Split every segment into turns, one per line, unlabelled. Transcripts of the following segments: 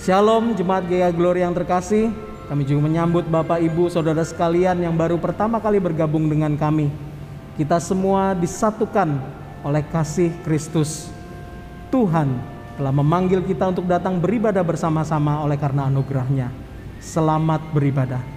Shalom Jemaat GEA Glory yang terkasih. Kami juga menyambut Bapak Ibu Saudara sekalian yang baru pertama kali bergabung dengan kami. Kita semua disatukan oleh kasih Kristus. Tuhan telah memanggil kita untuk datang beribadah bersama-sama oleh karena anugerah-Nya. Selamat beribadah.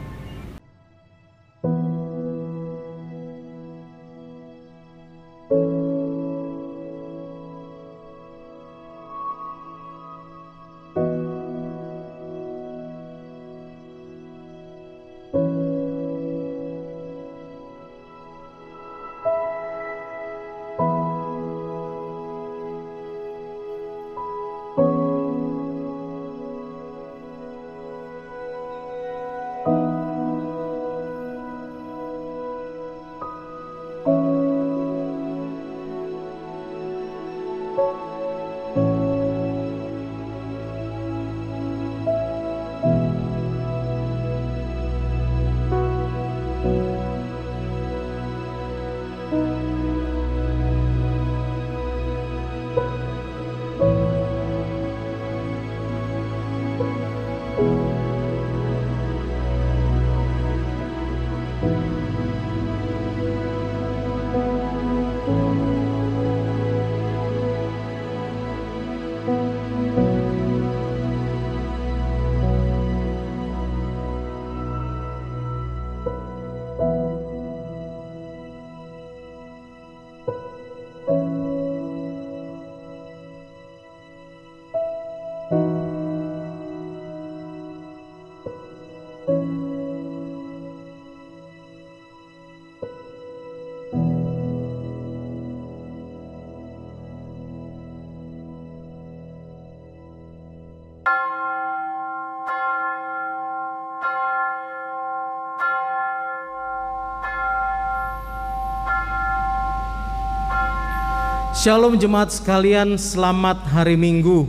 Shalom jemaat sekalian, selamat hari Minggu.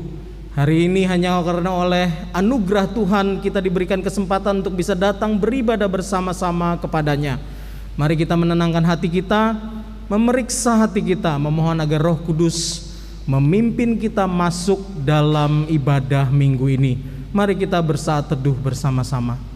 Hari ini hanya karena oleh anugerah Tuhan kita diberikan kesempatan untuk bisa datang beribadah bersama-sama kepadanya. Mari kita menenangkan hati kita, memeriksa hati kita, memohon agar Roh Kudus memimpin kita masuk dalam ibadah minggu ini. Mari kita bersaat teduh bersama-sama.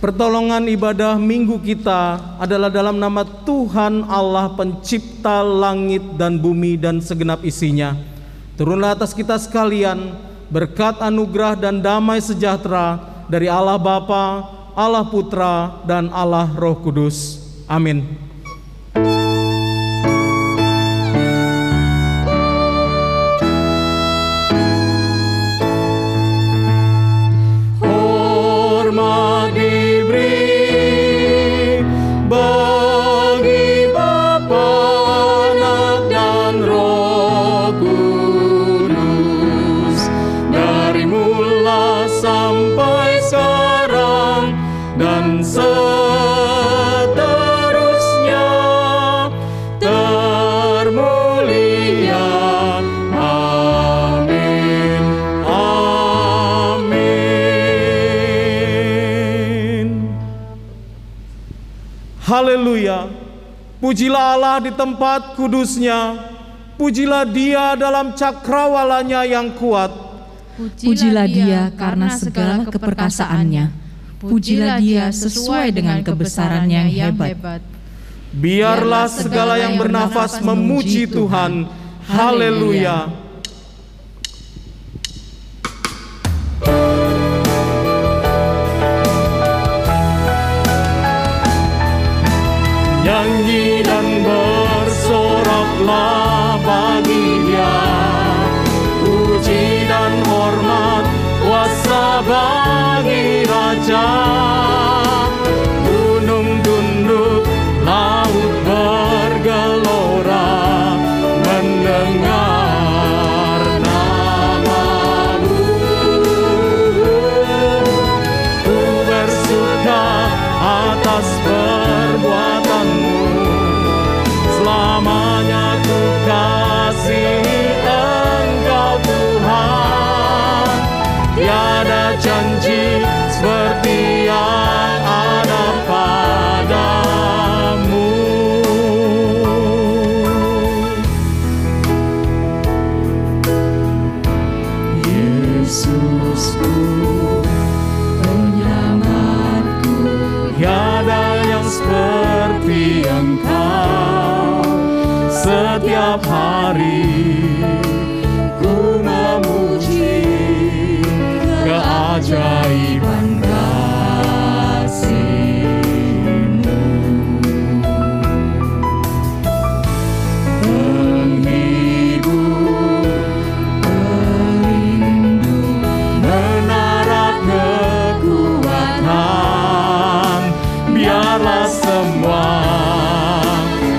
Pertolongan ibadah minggu kita adalah dalam nama Tuhan Allah pencipta langit dan bumi dan segenap isinya. Turunlah atas kita sekalian berkat anugerah dan damai sejahtera dari Allah Bapa, Allah Putra, dan Allah Roh Kudus. Amin. Haleluya. Pujilah Allah di tempat kudusnya. Pujilah Dia dalam cakrawalanya yang kuat.
Pujilah Dia karena segala keperkasaannya. Pujilah Dia sesuai dengan kebesarannya yang hebat.
Biarlah segala yang bernafas memuji Tuhan. Haleluya. Nyanyi dan bersoraklah bagi Dia, puji dan hormat kuasa bagi Raja. Gunung tunduk, laut bergelora, mendengar nama-Mu. Ku bersuka atas perbuatan-Mu, selamanya ku kasihi Engkau Tuhan. Tiada janji seperti yang ada padamu. Yesusku, penyelamatku, tiada yang seperti Engkau. Setiap hari ku memuji keajaiban kasih-Mu. Penghibur, pelindung, menara kekuatan. Biarlah semua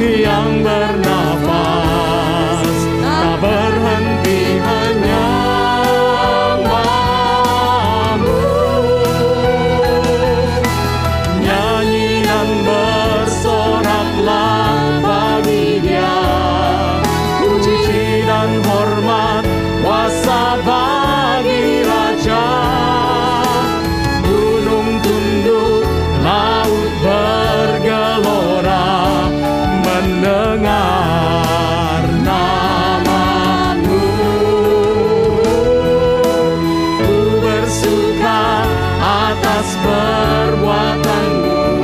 yang bernafas tak berhenti menyembah-Mu. Nyanyi dan bersoraklah bagi Dia, puji dan hormat kuasa bagi Raja. Gunung tunduk, laut bergelora, mendengar nama-Mu. Ku bersuka atas perbuatan-Mu,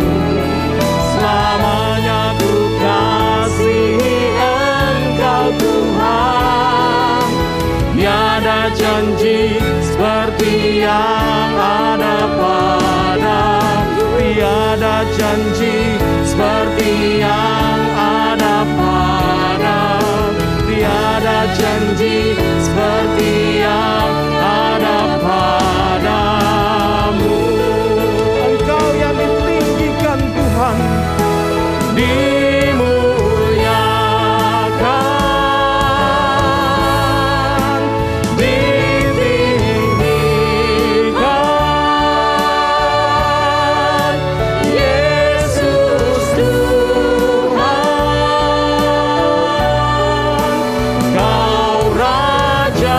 selamanya ku kasihi Engkau Tuhan. Tiada janji seperti yang ada padamu, tiada janji seperti yang ada padamu, tiada janji seperti yang ada padamu. Engkau yang ditinggikan Tuhan, dimuliakan, ditinggikan. Yesus Tuhan, Kau Rajaku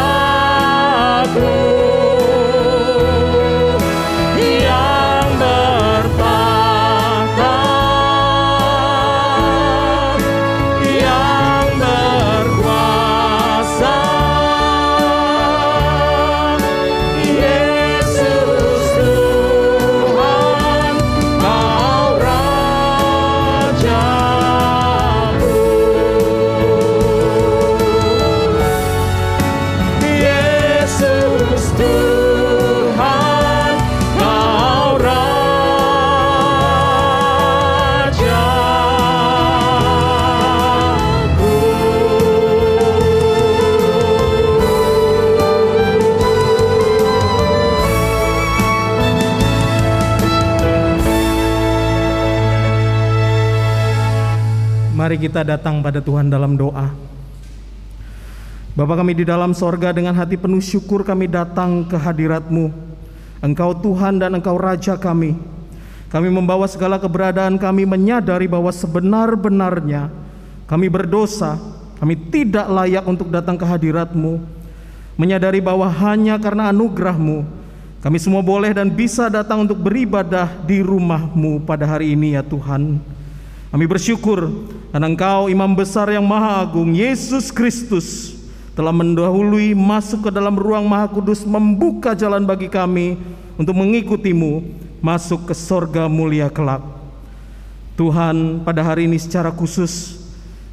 yang bertahta, yang berkuasa. Yesus Tuhan, Kau Rajaku. Yesus Tuhan, Kau Rajaku. Mari kita datang pada Tuhan dalam doa. Bapa kami di dalam sorga, dengan hati penuh syukur kami datang ke hadirat-Mu. Engkau Tuhan dan Engkau Raja kami. Kami membawa segala keberadaan kami, menyadari bahwa sebenar-benarnya kami berdosa, kami tidak layak untuk datang ke hadirat-Mu. Menyadari bahwa hanya karena anugerah-Mu kami semua boleh dan bisa datang untuk beribadah di rumah-Mu pada hari ini ya Tuhan. Kami bersyukur karena Engkau Imam Besar yang Maha Agung, Yesus Kristus, telah mendahului masuk ke dalam ruang Maha Kudus, membuka jalan bagi kami untuk mengikuti-Mu masuk ke sorga mulia kelak. Tuhan, pada hari ini secara khusus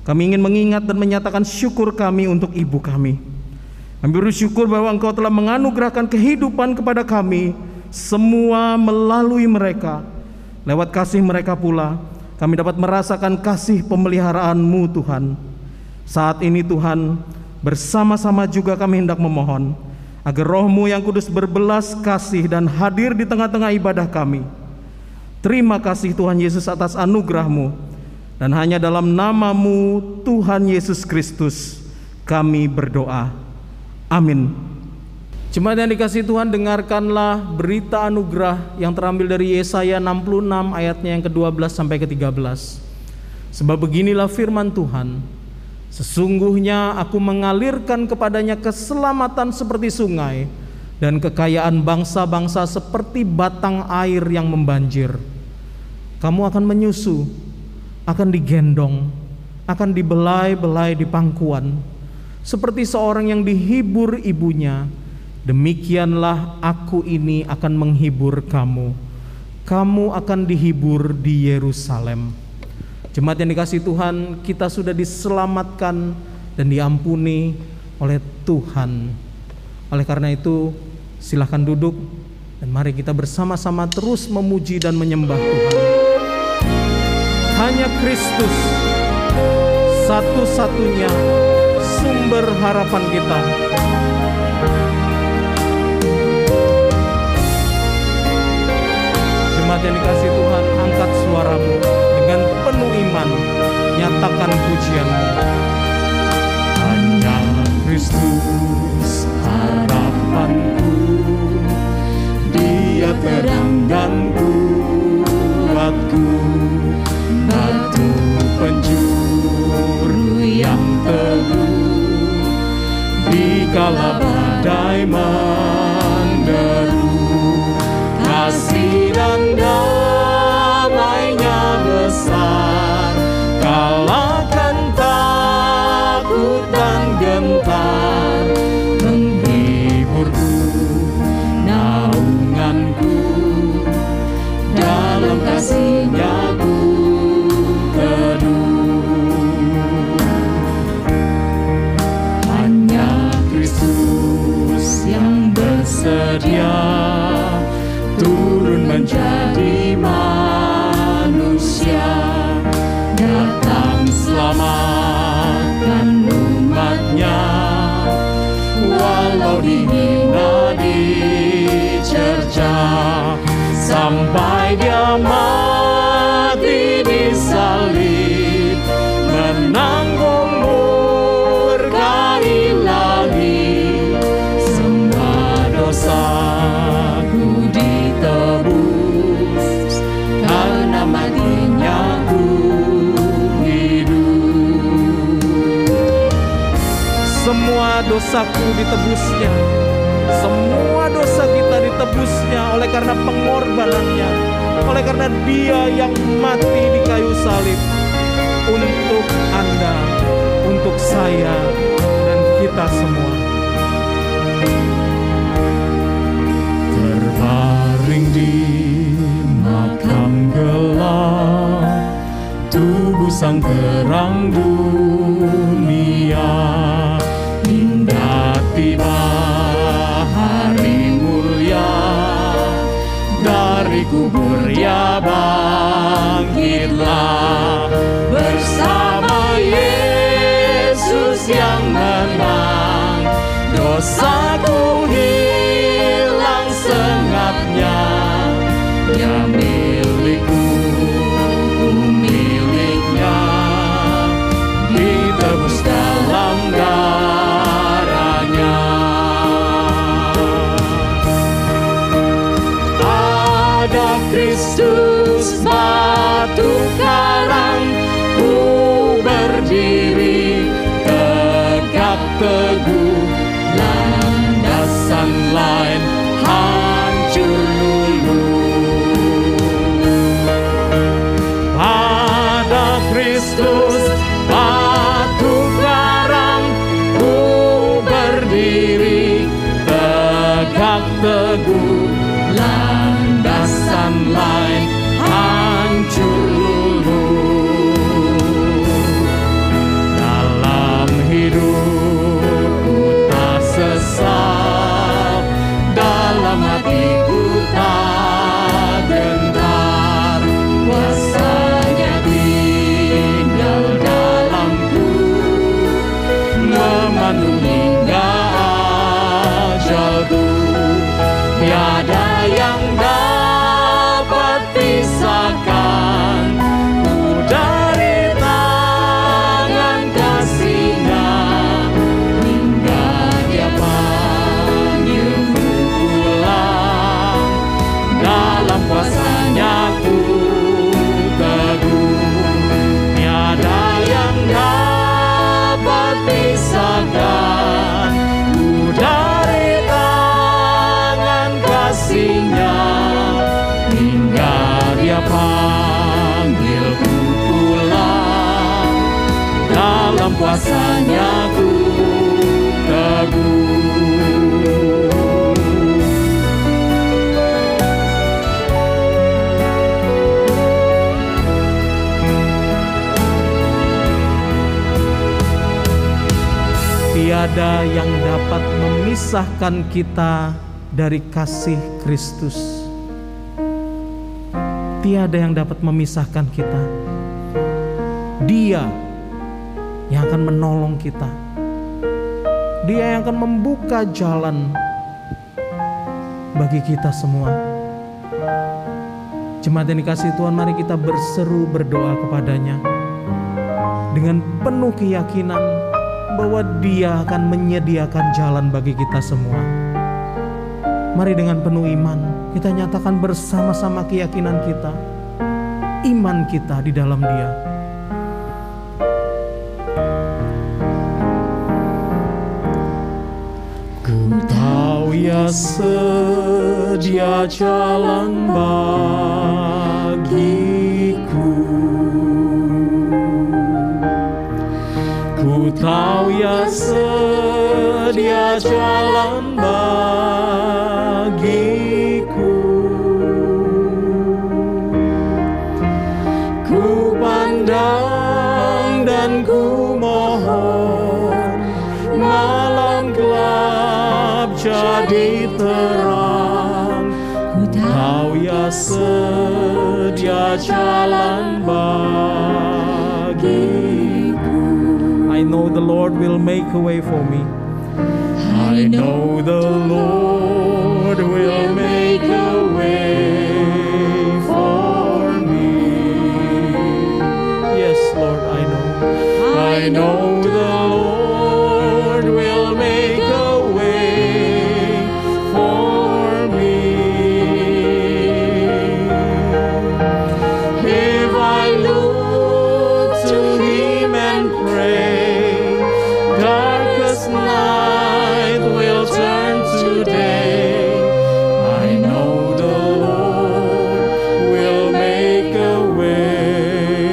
kami ingin mengingat dan menyatakan syukur kami untuk ibu kami. Kami bersyukur bahwa Engkau telah menganugerahkan kehidupan kepada kami semua melalui mereka. Lewat kasih mereka pula kami dapat merasakan kasih pemeliharaan-Mu Tuhan. Saat ini Tuhan, bersama-sama juga kami hendak memohon agar Roh-Mu yang kudus berbelas kasih dan hadir di tengah-tengah ibadah kami. Terima kasih Tuhan Yesus atas anugerah-Mu, dan hanya dalam nama-Mu Tuhan Yesus Kristus kami berdoa. Amin. Jemaat yang dikasihi Tuhan, dengarkanlah berita anugerah yang terambil dari Yesaya 66 ayatnya yang ke-12 sampai ke-13. Sebab beginilah firman Tuhan, sesungguhnya aku mengalirkan kepadanya keselamatan seperti sungai, dan kekayaan bangsa-bangsa seperti batang air yang membanjir. Kamu akan menyusu, akan digendong, akan dibelai-belai di pangkuan, seperti seorang yang dihibur ibunya. Demikianlah aku ini akan menghibur kamu. Kamu akan dihibur di Yerusalem. Jemaat yang dikasihi Tuhan, kita sudah diselamatkan dan diampuni oleh Tuhan. Oleh karena itu, silakan duduk dan mari kita bersama-sama terus memuji dan menyembah Tuhan. Hanya Kristus satu-satunya sumber harapan kita. Jemaat yang dikasihi Tuhan, angkat suaramu dengan penuh iman, nyatakan pujianmu.
Hanya Kristus harapanku, Dia terang dan kuatku, batu penjuru yang teguh, dikala badai menderu. Kasih dan damai-Nya besar, kalahkan takut dan gentar, menghiburku, naunganku, dalam kasih-Nya ku teduh. Hanya Kristus yang bersedia turun menjadi manusia, datang selamatkan umat-Nya, walau dihina, dicerca, sampai Dia mati di salib, menanggung murka ilahi. Semua dosaku ditebus, karena mati-Nya ku hidup.
Semua dosaku ditebusnya, semua dosa kita ditebusnya oleh karena pengorbanannya, oleh karena Dia yang mati di kayu salib untuk Anda, untuk saya, dan kita semua.
Terbaring di makam gelap, tubuh sang terang dunia, hingga tiba hari mulia, dari kubur Ia bangkitlah, bersama Yesus yang menang. Dosaku hilang seengapnya, Dia milikku, ku miliknya, ditebus dalam darah-Nya. Ada Kristus batu karang, ku berdiri tegak teguh, landasan lain hancur luluh. Ada Kristus batu karang, ku berdiri tegak teguh, landasan lain hancur luluh. memisahkan ku dari tangan kasih-Nya, hingga Dia panggilku pulang. Dalam kuasa-Nya ku teguh.
Tiada yang dapat memisahkan kita dari kasih Kristus. Tiada yang dapat memisahkan kita. Dia yang akan menolong kita. Dia yang akan membuka jalan bagi kita semua. Jemaat yang dikasihi Tuhan, mari kita berseru berdoa kepada-Nya dengan penuh keyakinan bahwa Dia akan menyediakan jalan bagi kita semua. Mari dengan penuh iman kita nyatakan bersama-sama keyakinan kita, iman kita di dalam Dia. Ku tahu Ya sedia jalan bagiku. Ku tahu Ya sedia jalan bagiku. Ku pandang dan ku mohon, malam gelap jadi terang. Ku tahu Ya sedia jalan bagiku. I know the Lord will make a way for me. I know the Lord will make a way for me. Yes, Lord, I know. I know the Lord will make a way for me. If I look to Him and pray, darkest night will turn to day. I know the Lord will make a way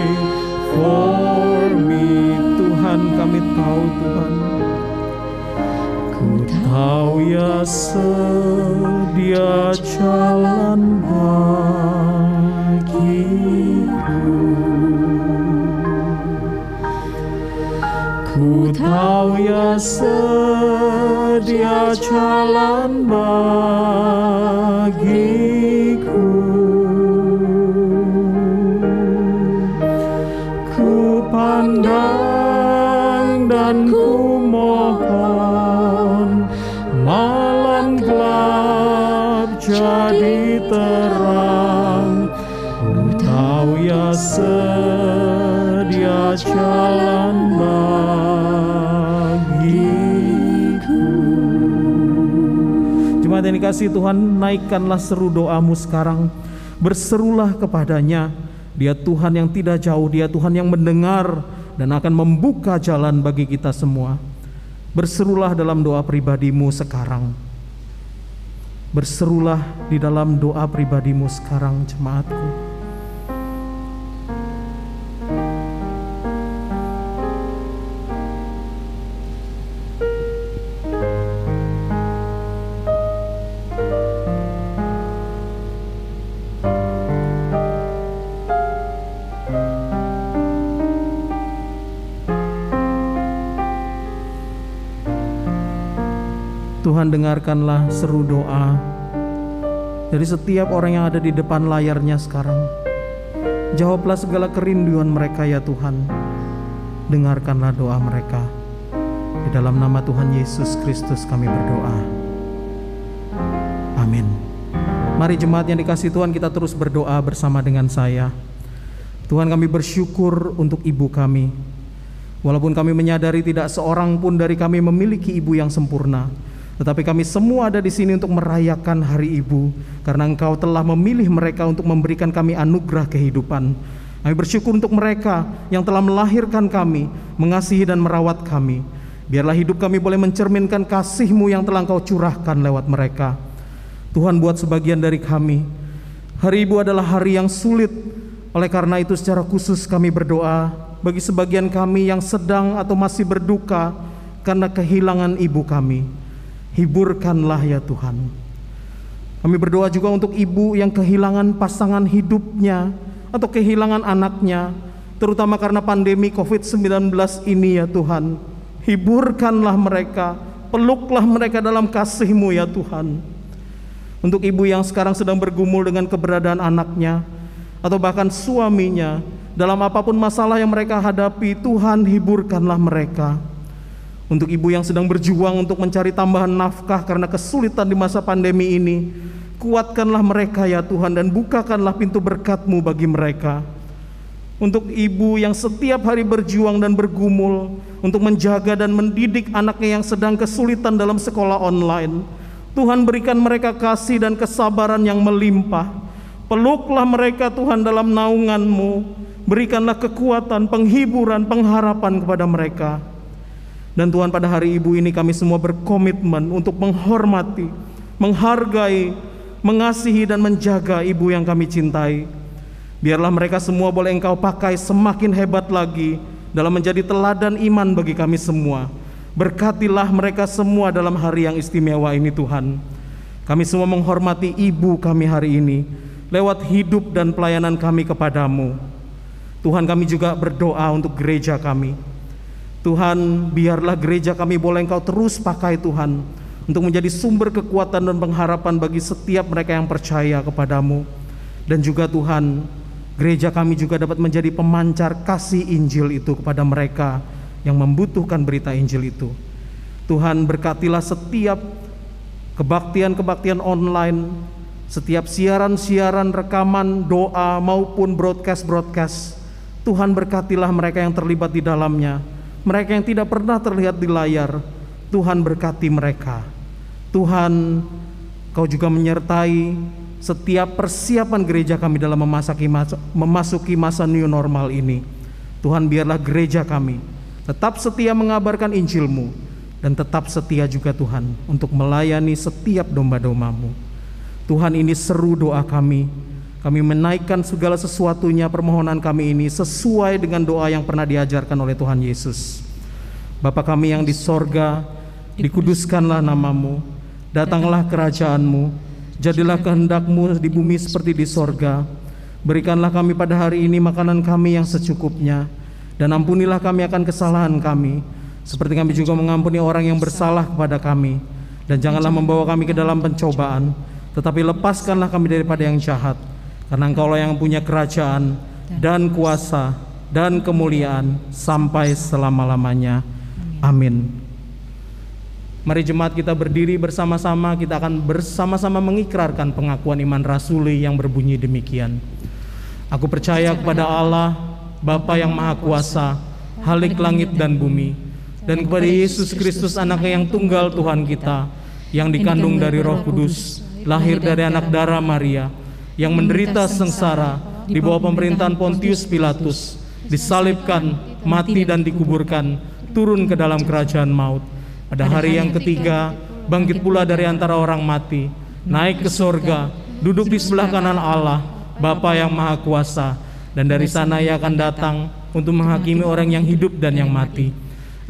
for me. Tuhan, kami tahu Tuhan, ku tahu Ya sedia jalan bagiku. Ku tahu Ya sedia jalan bagiku. Ku pandang dan ku mohon, malam gelap jadi terang. Ku tahu Ya sedia jalan bagiku. Jemaat yang dikasihi Tuhan, naikkanlah seru doamu sekarang. Berserulah kepada-Nya. Dia Tuhan yang tidak jauh, Dia Tuhan yang mendengar dan akan membuka jalan bagi kita semua. Berserulah dalam doa pribadimu sekarang. Berserulah di dalam doa pribadimu sekarang, jemaatku. Tuhan, dengarkanlah seru doa dari setiap orang yang ada di depan layarnya sekarang. Jawablah segala kerinduan mereka ya Tuhan. Dengarkanlah doa mereka. Di dalam nama Tuhan Yesus Kristus kami berdoa. Amin. Mari jemaat yang dikasihi Tuhan, kita terus berdoa bersama dengan saya. Tuhan, kami bersyukur untuk ibu kami. Walaupun kami menyadari tidak seorang pun dari kami memiliki ibu yang sempurna, tetapi kami semua ada di sini untuk merayakan Hari Ibu, karena Engkau telah memilih mereka untuk memberikan kami anugerah kehidupan. Kami bersyukur untuk mereka yang telah melahirkan kami, mengasihi dan merawat kami. Biarlah hidup kami boleh mencerminkan kasih-Mu yang telah Engkau curahkan lewat mereka. Tuhan, buat sebagian dari kami, hari Ibu adalah hari yang sulit. Oleh karena itu secara khusus kami berdoa bagi sebagian kami yang sedang atau masih berduka karena kehilangan ibu kami. Hiburkanlah ya Tuhan. Kami berdoa juga untuk ibu yang kehilangan pasangan hidupnya atau kehilangan anaknya, terutama karena pandemi COVID-19 ini ya Tuhan. Hiburkanlah mereka, peluklah mereka dalam kasih-Mu ya Tuhan. Untuk ibu yang sekarang sedang bergumul dengan keberadaan anaknya atau bahkan suaminya, dalam apapun masalah yang mereka hadapi, Tuhan hiburkanlah mereka. Untuk ibu yang sedang berjuang untuk mencari tambahan nafkah karena kesulitan di masa pandemi ini, kuatkanlah mereka ya Tuhan, dan bukakanlah pintu berkat-Mu bagi mereka. Untuk ibu yang setiap hari berjuang dan bergumul untuk menjaga dan mendidik anaknya yang sedang kesulitan dalam sekolah online, Tuhan berikan mereka kasih dan kesabaran yang melimpah. Peluklah mereka Tuhan dalam naungan-Mu, berikanlah kekuatan, penghiburan, pengharapan kepada mereka. Dan Tuhan, pada hari ibu ini kami semua berkomitmen untuk menghormati, menghargai, mengasihi dan menjaga ibu yang kami cintai. Biarlah mereka semua boleh Engkau pakai semakin hebat lagi dalam menjadi teladan iman bagi kami semua. Berkatilah mereka semua dalam hari yang istimewa ini Tuhan. Kami semua menghormati ibu kami hari ini lewat hidup dan pelayanan kami kepadamu. Tuhan, kami juga berdoa untuk gereja kami. Tuhan, biarlah gereja kami boleh Engkau terus pakai Tuhan untuk menjadi sumber kekuatan dan pengharapan bagi setiap mereka yang percaya kepadamu. Dan juga Tuhan, gereja kami juga dapat menjadi pemancar kasih Injil itu kepada mereka yang membutuhkan berita Injil itu. Tuhan, berkatilah setiap kebaktian-kebaktian online, setiap siaran-siaran, rekaman, doa maupun broadcast. Tuhan, berkatilah mereka yang terlibat di dalamnya, mereka yang tidak pernah terlihat di layar. Tuhan, berkati mereka. Tuhan, Kau juga menyertai setiap persiapan gereja kami dalam memasuki masa new normal ini. Tuhan, biarlah gereja kami tetap setia mengabarkan Injil-Mu, dan tetap setia juga Tuhan untuk melayani setiap domba-domba-Mu. Tuhan, ini seru doa kami. Kami menaikkan segala sesuatunya, permohonan kami ini sesuai dengan doa yang pernah diajarkan oleh Tuhan Yesus. Bapa kami yang di sorga, dikuduskanlah nama-Mu, datanglah kerajaan-Mu, jadilah kehendak-Mu di bumi seperti di sorga. Berikanlah kami pada hari ini makanan kami yang secukupnya, dan ampunilah kami akan kesalahan kami, seperti kami juga mengampuni orang yang bersalah kepada kami. Dan janganlah membawa kami ke dalam pencobaan, tetapi lepaskanlah kami daripada yang jahat. Karena Engkaulah yang punya kerajaan dan kuasa dan kemuliaan sampai selama-lamanya. Amin. Mari jemaat kita berdiri bersama-sama. Kita akan bersama-sama mengikrarkan pengakuan iman rasuli yang berbunyi demikian. Aku percaya kepada Allah, Bapa yang Maha Kuasa, Khalik langit dan bumi, dan kepada Yesus Kristus anaknya yang tunggal Tuhan kita, yang dikandung dari Roh Kudus, lahir dari anak darah Maria, yang menderita sengsara di bawah pemerintahan Pontius Pilatus, disalibkan, mati dan dikuburkan, turun ke dalam kerajaan maut. Pada hari yang ketiga, bangkit pula dari antara orang mati, naik ke sorga, duduk di sebelah kanan Allah, Bapa yang Maha Kuasa, dan dari sana Ia akan datang untuk menghakimi orang yang hidup dan yang mati.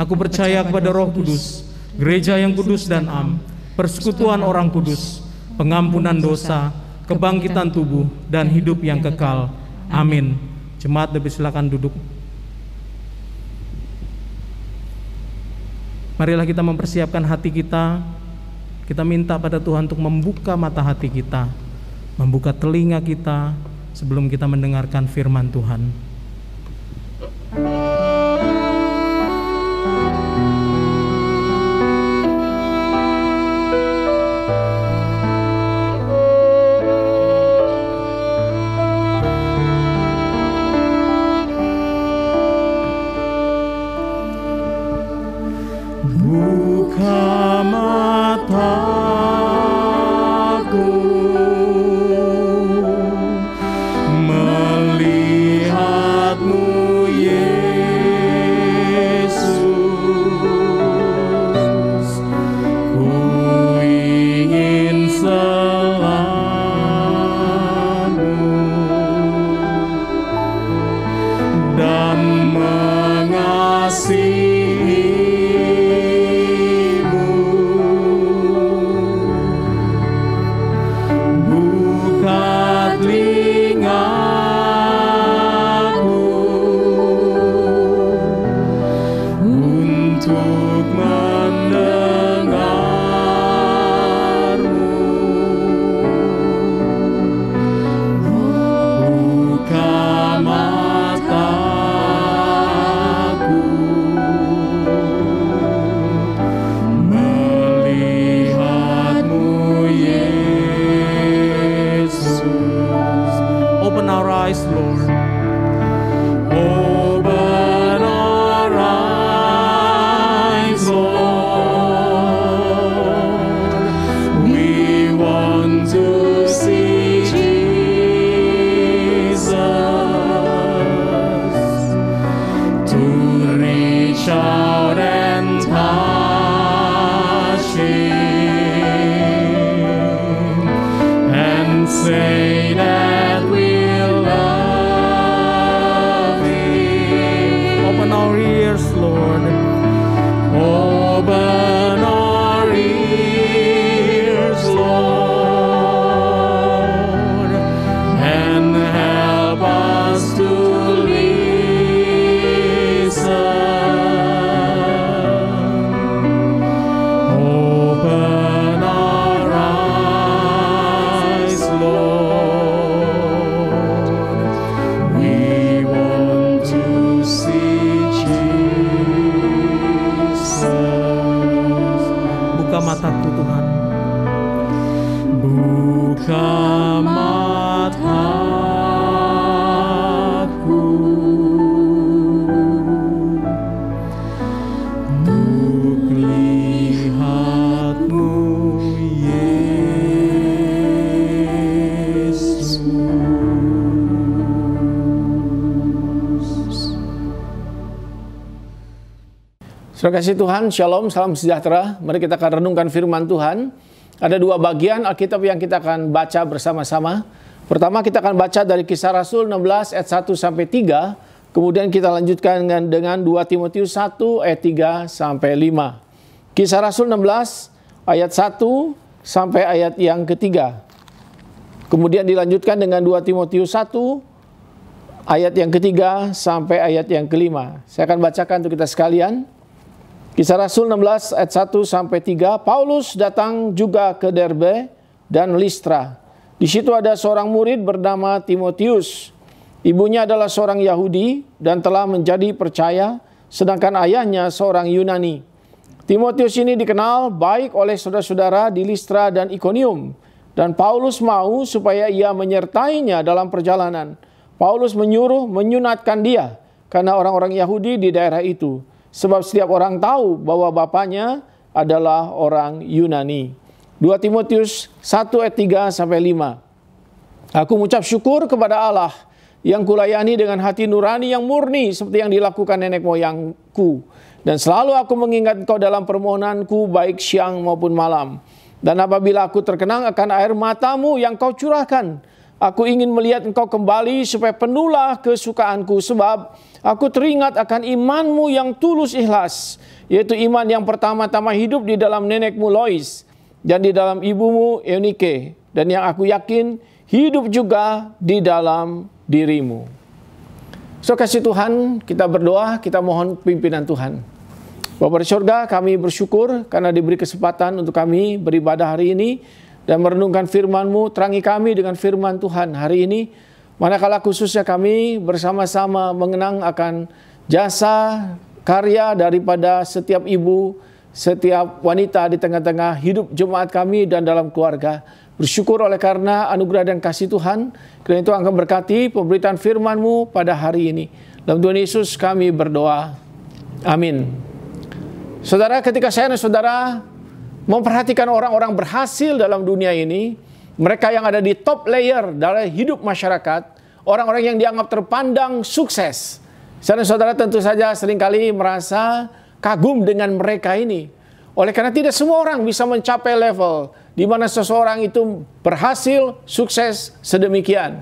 Aku percaya kepada Roh Kudus, gereja yang kudus dan am, persekutuan orang kudus, pengampunan dosa, kebangkitan tubuh, dan hidup yang kekal. Amin. Jemaat silakan duduk. Marilah kita mempersiapkan hati kita. Kita minta pada Tuhan untuk membuka mata hati kita, membuka telinga kita sebelum kita mendengarkan firman Tuhan.
Buka mataku, melihat-Mu Yesus. untuk mendengarmu. Buka mataku, melihatmu Yesus.
Open our eyes, Lord.
Open our eyes, Lord. We want to see Jesus, to reach out and touch Him and say that we love Him.
Open our ears, Lord.
Open our ears, Lord, and help us to listen. Open our eyes, Lord. We want to see Jesus.
Buka mataku, Tuhan.
Buka mataku untuk lihatmu Yesus.
Saudara kasih Tuhan, Shalom, salam sejahtera. Mari kita akan renungkan firman Tuhan. Ada dua bagian Alkitab yang kita akan baca bersama-sama. Pertama kita akan baca dari Kisah Rasul 16 ayat 1 sampai 3. Kemudian kita lanjutkan dengan 2 Timotius 1 ayat 3 sampai 5. Kisah Rasul 16 ayat 1 sampai ayat yang ketiga. Kemudian dilanjutkan dengan 2 Timotius 1 ayat yang ketiga sampai ayat yang kelima. Saya akan bacakan untuk kita sekalian. Kisah Rasul 16 ayat 1 sampai 3. Paulus datang juga ke Derbe dan Listra. Di situ ada seorang murid bernama Timotius. Ibunya adalah seorang Yahudi dan telah menjadi percaya, sedangkan ayahnya seorang Yunani. Timotius ini dikenal baik oleh saudara-saudara di Listra dan Ikonium, dan Paulus mau supaya ia menyertainya dalam perjalanan. Paulus menyuruh menyunatkan dia karena orang-orang Yahudi di daerah itu. Sebab setiap orang tahu bahwa bapaknya adalah orang Yunani. 2 Timotius 1 ayat 3 sampai 5. Aku mengucap syukur kepada Allah yang kulayani dengan hati nurani yang murni seperti yang dilakukan nenek moyangku. Dan selalu aku mengingat engkau dalam permohonanku baik siang maupun malam. Dan apabila aku terkenang akan air matamu yang kau curahkan, aku ingin melihat engkau kembali supaya penuhlah kesukaanku, sebab aku teringat akan imanmu yang tulus ikhlas, yaitu iman yang pertama-tama hidup di dalam nenekmu Lois dan di dalam ibumu Eunike, dan yang aku yakin hidup juga di dalam dirimu. So kasih Tuhan, kita berdoa, kita mohon pimpinan Tuhan. Bapa di surga, kami bersyukur karena diberi kesempatan untuk kami beribadah hari ini dan merenungkan firman-Mu. Terangi kami dengan firman Tuhan hari ini. Manakala khususnya kami bersama-sama mengenang akan jasa karya daripada setiap ibu, setiap wanita di tengah-tengah hidup jemaat kami dan dalam keluarga. Bersyukur oleh karena anugerah dan kasih Tuhan. Karena itu akan berkati pemberitaan firman-Mu pada hari ini. Dalam Tuhan Yesus kami berdoa. Amin. Saudara, ketika saya dan saudara memperhatikan orang-orang berhasil dalam dunia ini, mereka yang ada di top layer dalam hidup masyarakat, orang-orang yang dianggap terpandang sukses. Saya dan saudara tentu saja seringkali merasa kagum dengan mereka ini. Oleh karena tidak semua orang bisa mencapai level di mana seseorang itu berhasil, sukses sedemikian.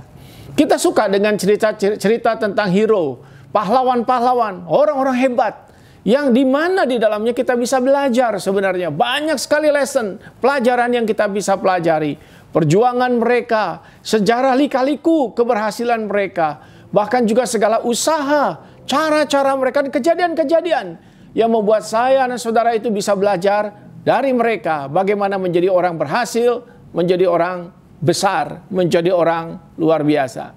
Kita suka dengan cerita-cerita tentang hero, pahlawan-pahlawan, orang-orang hebat, yang di mana di dalamnya kita bisa belajar sebenarnya. Banyak sekali lesson, pelajaran yang kita bisa pelajari. Perjuangan mereka, sejarah lika-liku keberhasilan mereka, bahkan juga segala usaha, cara-cara mereka, kejadian-kejadian yang membuat saya dan saudara itu bisa belajar dari mereka bagaimana menjadi orang berhasil, menjadi orang besar, menjadi orang luar biasa.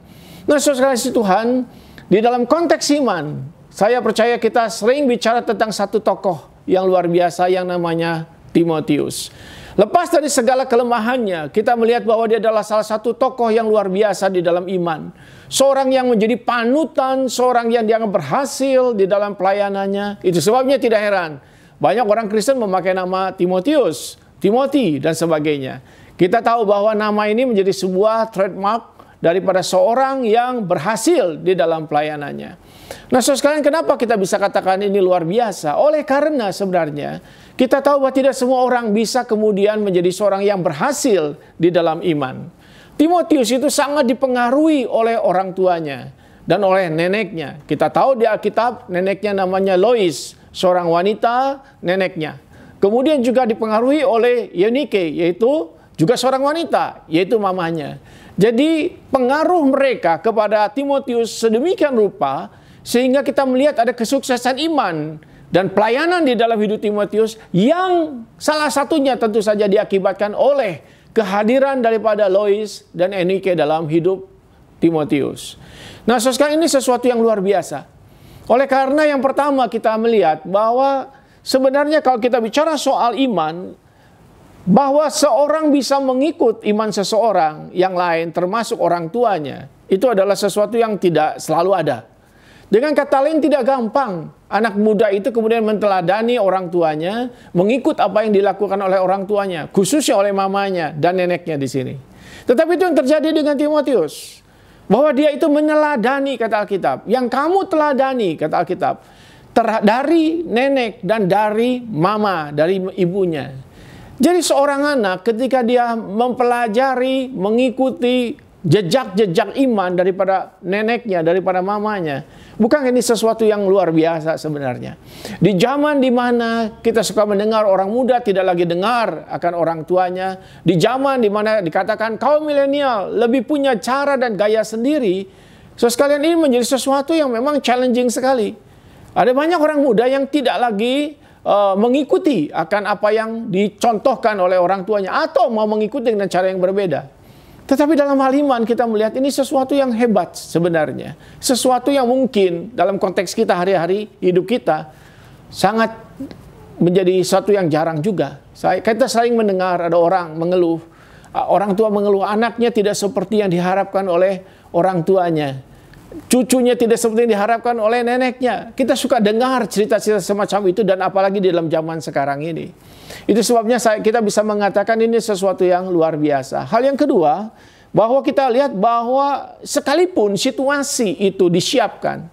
Nah, saudara kasih Tuhan, di dalam konteks iman, saya percaya kita sering bicara tentang satu tokoh yang luar biasa yang namanya Timotius. Lepas dari segala kelemahannya, kita melihat bahwa dia adalah salah satu tokoh yang luar biasa di dalam iman. Seorang yang menjadi panutan, seorang yang dianggap berhasil di dalam pelayanannya. Itu sebabnya tidak heran, banyak orang Kristen memakai nama Timotius, Timothy, dan sebagainya. Kita tahu bahwa nama ini menjadi sebuah trademark daripada seorang yang berhasil di dalam pelayanannya. Nah, saudara sekalian, kenapa kita bisa katakan ini luar biasa? Oleh karena sebenarnya kita tahu bahwa tidak semua orang bisa kemudian menjadi seorang yang berhasil di dalam iman. Timotius itu sangat dipengaruhi oleh orang tuanya dan oleh neneknya. Kita tahu di Alkitab neneknya namanya Lois, seorang wanita neneknya. Kemudian juga dipengaruhi oleh Eunike, yaitu juga seorang wanita, yaitu mamanya. Jadi pengaruh mereka kepada Timotius sedemikian rupa sehingga kita melihat ada kesuksesan iman dan pelayanan di dalam hidup Timotius yang salah satunya tentu saja diakibatkan oleh kehadiran daripada Lois dan Eunike dalam hidup Timotius. Nah, sekarang ini sesuatu yang luar biasa. Oleh karena yang pertama kita melihat bahwa sebenarnya kalau kita bicara soal iman, bahwa seorang bisa mengikut iman seseorang yang lain termasuk orang tuanya, itu adalah sesuatu yang tidak selalu ada. Dengan kata lain, tidak gampang anak muda itu kemudian menteladani orang tuanya, mengikut apa yang dilakukan oleh orang tuanya, khususnya oleh mamanya dan neneknya di sini. Tetapi itu yang terjadi dengan Timotius, bahwa dia itu meneladani, kata Alkitab. Yang kamu teladani, kata Alkitab, dari nenek dan dari mama, dari ibunya. Jadi seorang anak ketika dia mempelajari, mengikuti jejak-jejak iman daripada neneknya, daripada mamanya, bukan ini sesuatu yang luar biasa sebenarnya. Di zaman di mana kita suka mendengar orang muda tidak lagi dengar akan orang tuanya, di zaman di mana dikatakan kaum milenial lebih punya cara dan gaya sendiri, so sekalian ini menjadi sesuatu yang memang challenging sekali. Ada banyak orang muda yang tidak lagi mengikuti akan apa yang dicontohkan oleh orang tuanya atau mau mengikuti dengan cara yang berbeda. Tetapi dalam hal iman kita melihat ini sesuatu yang hebat sebenarnya. Sesuatu yang mungkin dalam konteks kita hari-hari hidup kita sangat menjadi sesuatu yang jarang juga. Kita sering mendengar ada orang mengeluh, orang tua mengeluh anaknya tidak seperti yang diharapkan oleh orang tuanya. Cucunya tidak seperti yang diharapkan oleh neneknya. Kita suka dengar cerita-cerita semacam itu, dan apalagi di dalam zaman sekarang ini. Itu sebabnya kita bisa mengatakan ini sesuatu yang luar biasa. Hal yang kedua, bahwa kita lihat bahwa sekalipun situasi itu disiapkan,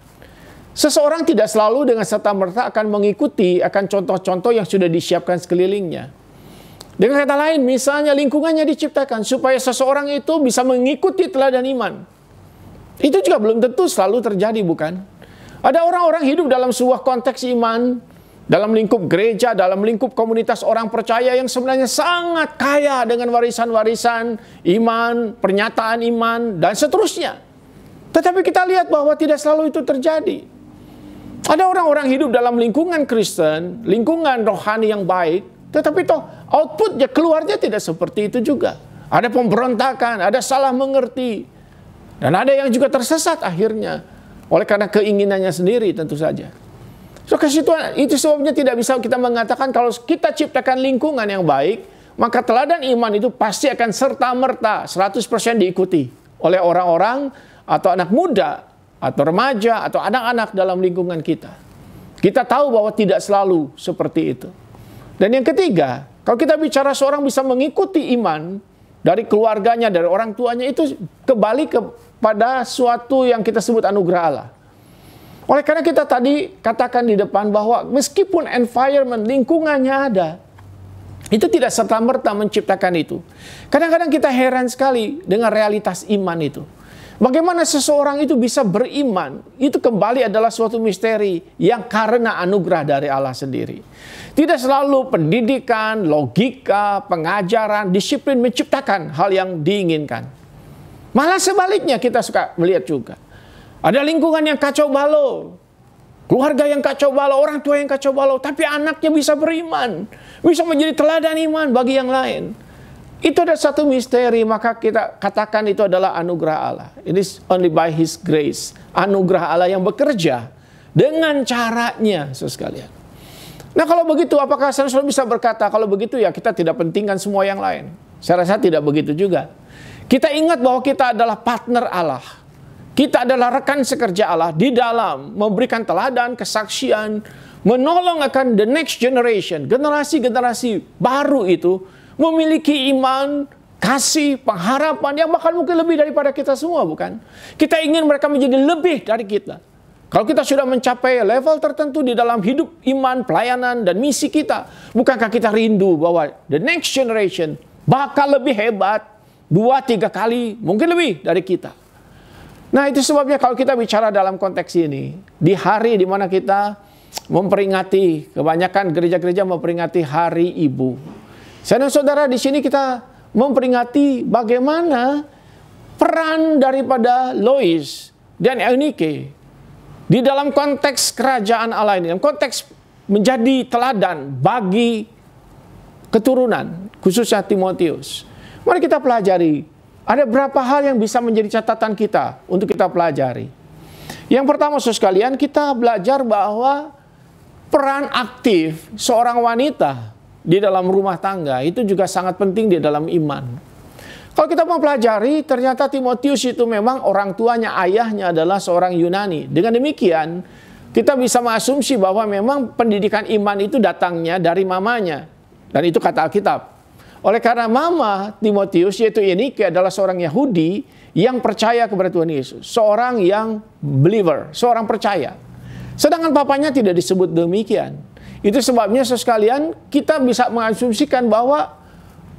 seseorang tidak selalu dengan serta-merta akan mengikuti akan contoh-contoh yang sudah disiapkan sekelilingnya. Dengan kata lain, misalnya lingkungannya diciptakan supaya seseorang itu bisa mengikuti teladan iman. Itu juga belum tentu selalu terjadi, bukan? Ada orang-orang hidup dalam sebuah konteks iman, dalam lingkup gereja, dalam lingkup komunitas orang percaya yang sebenarnya sangat kaya dengan warisan-warisan iman, pernyataan iman, dan seterusnya. Tetapi kita lihat bahwa tidak selalu itu terjadi. Ada orang-orang hidup dalam lingkungan Kristen, lingkungan rohani yang baik, tetapi toh outputnya, keluarnya tidak seperti itu juga. Ada pemberontakan, ada salah mengerti, dan ada yang juga tersesat akhirnya oleh karena keinginannya sendiri tentu saja. So, itu sebabnya tidak bisa kita mengatakan kalau kita ciptakan lingkungan yang baik, maka teladan iman itu pasti akan serta-merta 100% diikuti oleh orang-orang atau anak muda atau remaja atau anak-anak dalam lingkungan kita. Kita tahu bahwa tidak selalu seperti itu. Dan yang ketiga, kalau kita bicara seorang bisa mengikuti iman dari keluarganya, dari orang tuanya, itu kembali kepada suatu yang kita sebut anugerah Allah. Oleh karena kita tadi katakan di depan bahwa meskipun environment, lingkungannya ada, itu tidak serta-merta menciptakan itu. Kadang-kadang kita heran sekali dengan realitas iman itu. Bagaimana seseorang itu bisa beriman, itu kembali adalah suatu misteri yang karena anugerah dari Allah sendiri. Tidak selalu pendidikan, logika, pengajaran, disiplin menciptakan hal yang diinginkan. Malah sebaliknya kita suka melihat juga. Ada lingkungan yang kacau balau. Keluarga yang kacau balau, orang tua yang kacau balau, tapi anaknya bisa beriman, bisa menjadi teladan iman bagi yang lain. Itu ada satu misteri, maka kita katakan itu adalah anugerah Allah. It is only by His grace. Anugerah Allah yang bekerja dengan caranya, saudara sekalian. Nah, kalau begitu, apakah saudara bisa berkata, kalau begitu ya kita tidak pentingkan semua yang lain? Saya rasa tidak begitu juga. Kita ingat bahwa kita adalah partner Allah. Kita adalah rekan sekerja Allah di dalam memberikan teladan, kesaksian, menolong akan the next generation, generasi-generasi baru itu memiliki iman, kasih, pengharapan yang bahkan mungkin lebih daripada kita semua, bukan? Kita ingin mereka menjadi lebih dari kita. Kalau kita sudah mencapai level tertentu di dalam hidup iman, pelayanan, dan misi kita, bukankah kita rindu bahwa the next generation bakal lebih hebat, 2-3 kali, mungkin lebih dari kita. Nah, itu sebabnya kalau kita bicara dalam konteks ini, di hari di mana kita memperingati, kebanyakan gereja-gereja memperingati Hari Ibu. Saya dan saudara, di sini kita memperingati bagaimana peran daripada Lois dan Eunike di dalam konteks kerajaan Allah ini, dalam konteks menjadi teladan bagi keturunan, khususnya Timotius. Mari kita pelajari. Ada berapa hal yang bisa menjadi catatan kita untuk kita pelajari. Yang pertama, saudara sekalian, kita belajar bahwa peran aktif seorang wanita di dalam rumah tangga itu juga sangat penting di dalam iman. Kalau kita mau pelajari, ternyata Timotius itu memang orang tuanya, ayahnya adalah seorang Yunani. Dengan demikian, kita bisa mengasumsi bahwa memang pendidikan iman itu datangnya dari mamanya. Dan itu kata Alkitab. Oleh karena mama Timotius, yaitu Eunike, adalah seorang Yahudi yang percaya kepada Tuhan Yesus. Seorang yang believer, seorang percaya. Sedangkan papanya tidak disebut demikian. Itu sebabnya sekalian kita bisa mengasumsikan bahwa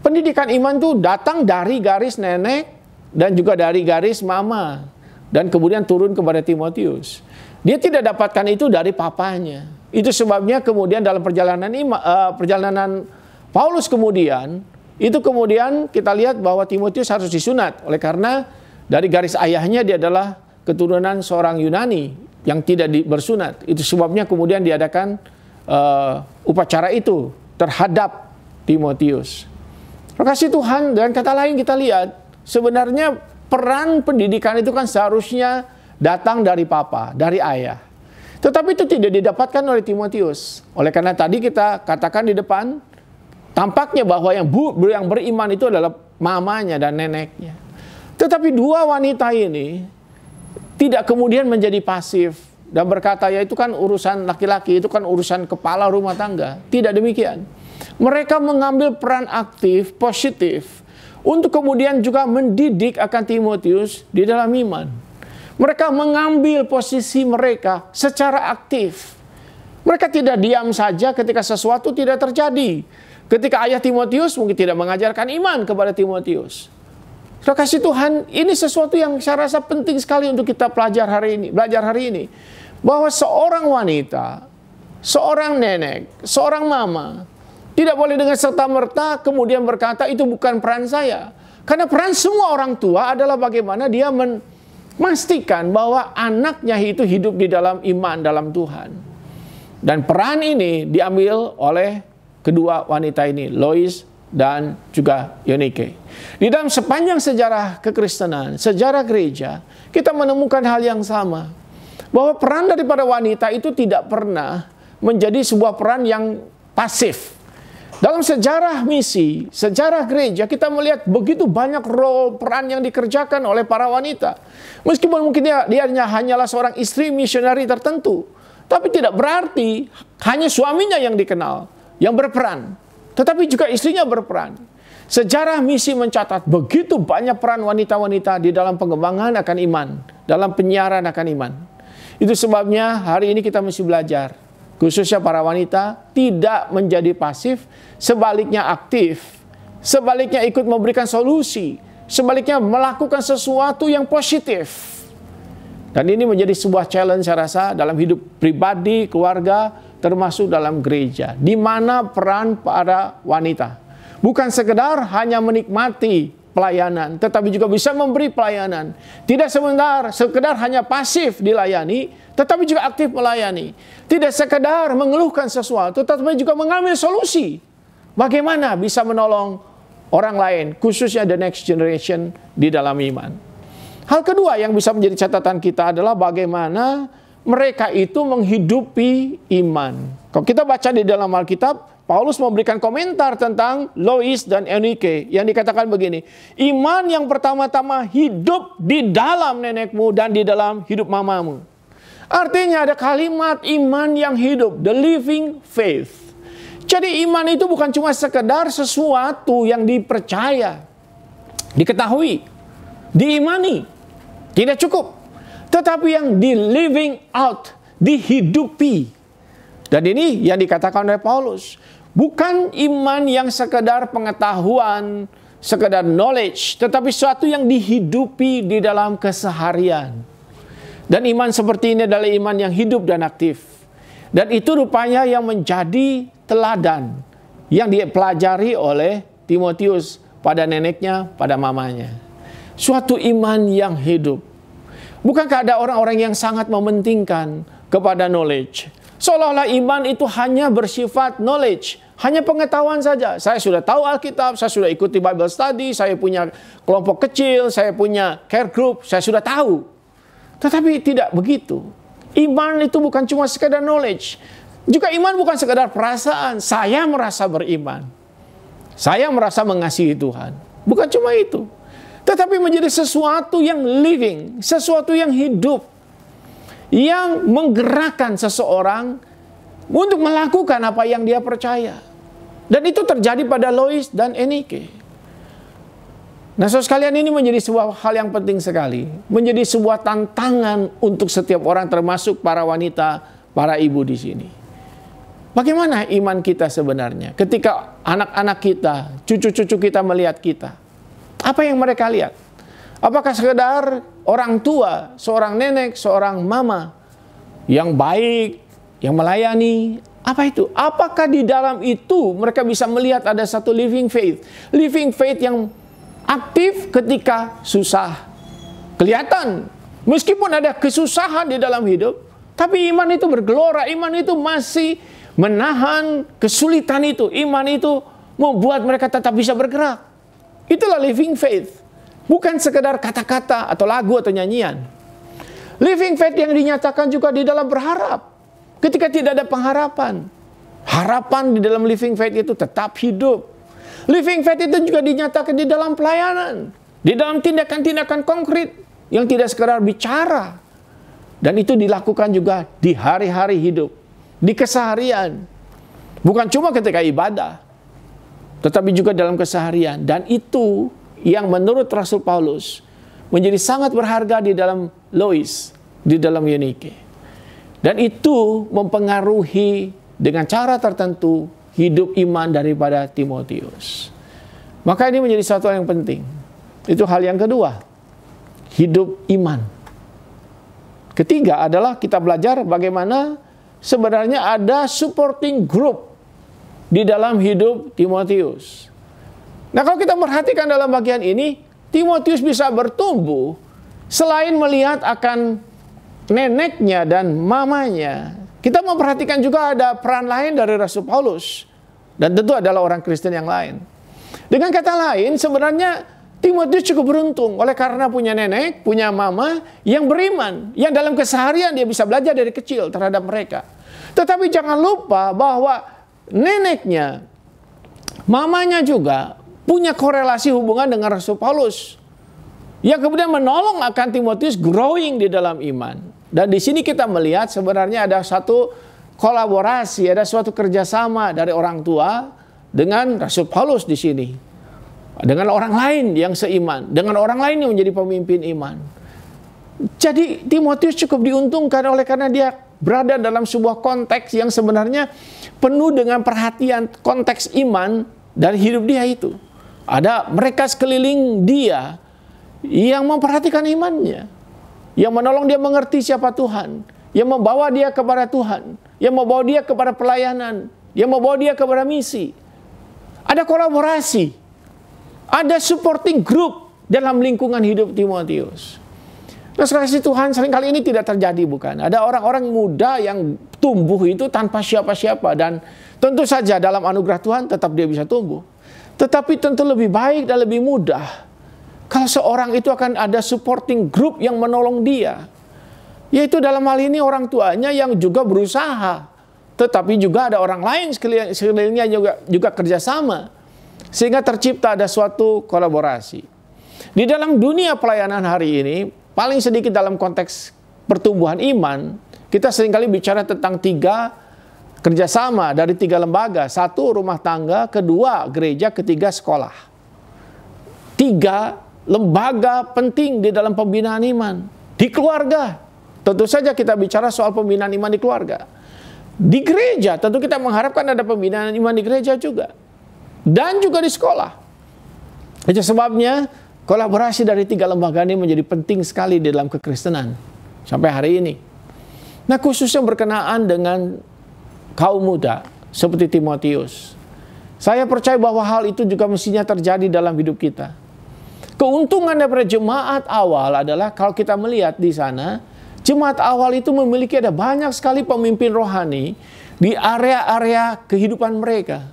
pendidikan iman itu datang dari garis nenek dan juga dari garis mama. Dan kemudian turun kepada Timotius. Dia tidak dapatkan itu dari papanya. Itu sebabnya kemudian dalam perjalanan Paulus kemudian kita lihat bahwa Timotius harus disunat. Oleh karena dari garis ayahnya dia adalah keturunan seorang Yunani yang tidak bersunat. Itu sebabnya kemudian diadakan upacara itu terhadap Timotius. Terima kasih Tuhan. Dan kata lain kita lihat, sebenarnya peran pendidikan itu kan seharusnya datang dari papa, dari ayah. Tetapi itu tidak didapatkan oleh Timotius. Oleh karena tadi kita katakan di depan, tampaknya bahwa yang beriman itu adalah mamanya dan neneknya. Tetapi dua wanita ini tidak kemudian menjadi pasif dan berkata, ya itu kan urusan laki-laki, itu kan urusan kepala rumah tangga. Tidak demikian. Mereka mengambil peran aktif, positif, untuk kemudian juga mendidik akan Timotius di dalam iman. Mereka mengambil posisi mereka secara aktif. Mereka tidak diam saja ketika sesuatu tidak terjadi. Ketika ayah Timotius mungkin tidak mengajarkan iman kepada Timotius. Terima kasih Tuhan, ini sesuatu yang saya rasa penting sekali untuk kita belajar hari ini. Bahwa seorang wanita, seorang nenek, seorang mama, tidak boleh dengan serta-merta kemudian berkata itu bukan peran saya. Karena peran semua orang tua adalah bagaimana dia memastikan bahwa anaknya itu hidup di dalam iman dalam Tuhan. Dan peran ini diambil oleh kedua wanita ini, Lois dan juga Eunike. Di dalam sepanjang sejarah kekristenan, sejarah gereja, kita menemukan hal yang sama. Bahwa peran daripada wanita itu tidak pernah menjadi sebuah peran yang pasif. Dalam sejarah misi, sejarah gereja, kita melihat begitu banyak role peran yang dikerjakan oleh para wanita. Meskipun mungkin dia hanyalah seorang istri misionari tertentu, tapi tidak berarti hanya suaminya yang dikenal, yang berperan, tetapi juga istrinya berperan. Sejarah misi mencatat begitu banyak peran wanita-wanita di dalam pengembangan akan iman, dalam penyiaran akan iman. Itu sebabnya hari ini kita mesti belajar, khususnya para wanita, tidak menjadi pasif, sebaliknya aktif, sebaliknya ikut memberikan solusi, sebaliknya melakukan sesuatu yang positif. Dan ini menjadi sebuah challenge saya rasa dalam hidup pribadi, keluarga, termasuk dalam gereja, di mana peran para wanita bukan sekedar hanya menikmati pelayanan, tetapi juga bisa memberi pelayanan. Tidak sekedar hanya pasif dilayani, tetapi juga aktif melayani. Tidak sekedar mengeluhkan sesuatu, tetapi juga mengambil solusi. Bagaimana bisa menolong orang lain, khususnya the next generation di dalam iman. Hal kedua yang bisa menjadi catatan kita adalah bagaimana mereka itu menghidupi iman. Kalau kita baca di dalam Alkitab, Paulus memberikan komentar tentang Lois dan Eunike yang dikatakan begini, iman yang pertama-tama hidup di dalam nenekmu dan di dalam hidup mamamu. Artinya ada kalimat iman yang hidup, the living faith. Jadi iman itu bukan cuma sekedar sesuatu yang dipercaya, diketahui, diimani, tidak cukup. Tetapi yang di living out, dihidupi. Dan ini yang dikatakan oleh Paulus. Bukan iman yang sekedar pengetahuan, sekedar knowledge, tetapi sesuatu yang dihidupi di dalam keseharian. Dan iman seperti ini adalah iman yang hidup dan aktif. Dan itu rupanya yang menjadi teladan yang dipelajari oleh Timotius pada neneknya, pada mamanya. Suatu iman yang hidup. Bukankah ada orang-orang yang sangat mementingkan kepada knowledge? Seolah-olah iman itu hanya bersifat knowledge, hanya pengetahuan saja. Saya sudah tahu Alkitab, saya sudah ikuti Bible study, saya punya kelompok kecil, saya punya care group, saya sudah tahu. Tetapi tidak begitu. Iman itu bukan cuma sekedar knowledge. Juga iman bukan sekedar perasaan. Saya merasa beriman. Saya merasa mengasihi Tuhan. Bukan cuma itu. Tetapi menjadi sesuatu yang living, sesuatu yang hidup, yang menggerakkan seseorang untuk melakukan apa yang dia percaya. Dan itu terjadi pada Lois dan Eunike. Nah, saudara sekalian, ini menjadi sebuah hal yang penting sekali. Menjadi sebuah tantangan untuk setiap orang, termasuk para wanita, para ibu di sini. Bagaimana iman kita sebenarnya? Ketika anak-anak kita, cucu-cucu kita melihat kita, apa yang mereka lihat? Apakah sekedar orang tua, seorang nenek, seorang mama yang baik, yang melayani? Apa itu? Apakah di dalam itu mereka bisa melihat ada satu living faith? Living faith yang aktif ketika susah. Kelihatan, meskipun ada kesusahan di dalam hidup, tapi iman itu bergelora, iman itu masih menahan kesulitan itu. Iman itu membuat mereka tetap bisa bergerak. Itulah living faith. Bukan sekedar kata-kata atau lagu atau nyanyian. Living faith yang dinyatakan juga di dalam berharap. Ketika tidak ada pengharapan, harapan di dalam living faith itu tetap hidup. Living faith itu juga dinyatakan di dalam pelayanan, di dalam tindakan-tindakan konkret yang tidak sekedar bicara. Dan itu dilakukan juga di hari-hari hidup, di keseharian. Bukan cuma ketika ibadah, tetapi juga dalam keseharian. Dan itu yang menurut Rasul Paulus menjadi sangat berharga di dalam Lois, di dalam Eunike. Dan itu mempengaruhi dengan cara tertentu hidup iman daripada Timotius. Maka ini menjadi satu yang penting. Itu hal yang kedua, hidup iman. Ketiga adalah kita belajar bagaimana sebenarnya ada supporting group di dalam hidup Timotius. Nah, kalau kita perhatikan dalam bagian ini, Timotius bisa bertumbuh selain melihat akan neneknya dan mamanya. Kita memperhatikan juga ada peran lain dari Rasul Paulus. Dan tentu adalah orang Kristen yang lain. Dengan kata lain, sebenarnya Timotius cukup beruntung oleh karena punya nenek, punya mama yang beriman. Yang dalam keseharian dia bisa belajar dari kecil terhadap mereka. Tetapi jangan lupa bahwa neneknya, mamanya juga punya korelasi hubungan dengan Rasul Paulus. Yang kemudian menolong akan Timotius growing di dalam iman. Dan di sini kita melihat sebenarnya ada satu kolaborasi, ada suatu kerjasama dari orang tua dengan Rasul Paulus di sini. Dengan orang lain yang seiman, dengan orang lain yang menjadi pemimpin iman. Jadi Timotius cukup diuntungkan oleh karena dia berada dalam sebuah konteks yang sebenarnya penuh dengan perhatian konteks iman dari hidup dia itu. Ada mereka sekeliling dia yang memperhatikan imannya, yang menolong dia mengerti siapa Tuhan, yang membawa dia kepada Tuhan, yang membawa dia kepada pelayanan, yang membawa dia kepada misi. Ada kolaborasi, ada supporting group dalam lingkungan hidup Timotius. Nah, kasih Tuhan, seringkali ini tidak terjadi, bukan? Ada orang-orang muda yang tumbuh itu tanpa siapa-siapa, dan tentu saja dalam anugerah Tuhan tetap dia bisa tumbuh. Tetapi tentu lebih baik dan lebih mudah kalau seorang itu akan ada supporting group yang menolong dia. Yaitu dalam hal ini orang tuanya yang juga berusaha, tetapi juga ada orang lain sekelilingnya juga kerjasama, sehingga tercipta ada suatu kolaborasi. Di dalam dunia pelayanan hari ini, paling sedikit dalam konteks pertumbuhan iman, kita seringkali bicara tentang 3 kerjasama dari 3 lembaga. 1 rumah tangga, 2 gereja, 3 sekolah. 3 lembaga penting di dalam pembinaan iman. Di keluarga, tentu saja kita bicara soal pembinaan iman di keluarga. Di gereja, tentu kita mengharapkan ada pembinaan iman di gereja juga. Dan juga di sekolah. Itu sebabnya kolaborasi dari 3 lembaga ini menjadi penting sekali di dalam kekristenan sampai hari ini. Nah, khususnya berkenaan dengan kaum muda seperti Timotius. Saya percaya bahwa hal itu juga mestinya terjadi dalam hidup kita. Keuntungan daripada jemaat awal adalah kalau kita melihat di sana, jemaat awal itu memiliki ada banyak sekali pemimpin rohani di area-area kehidupan mereka.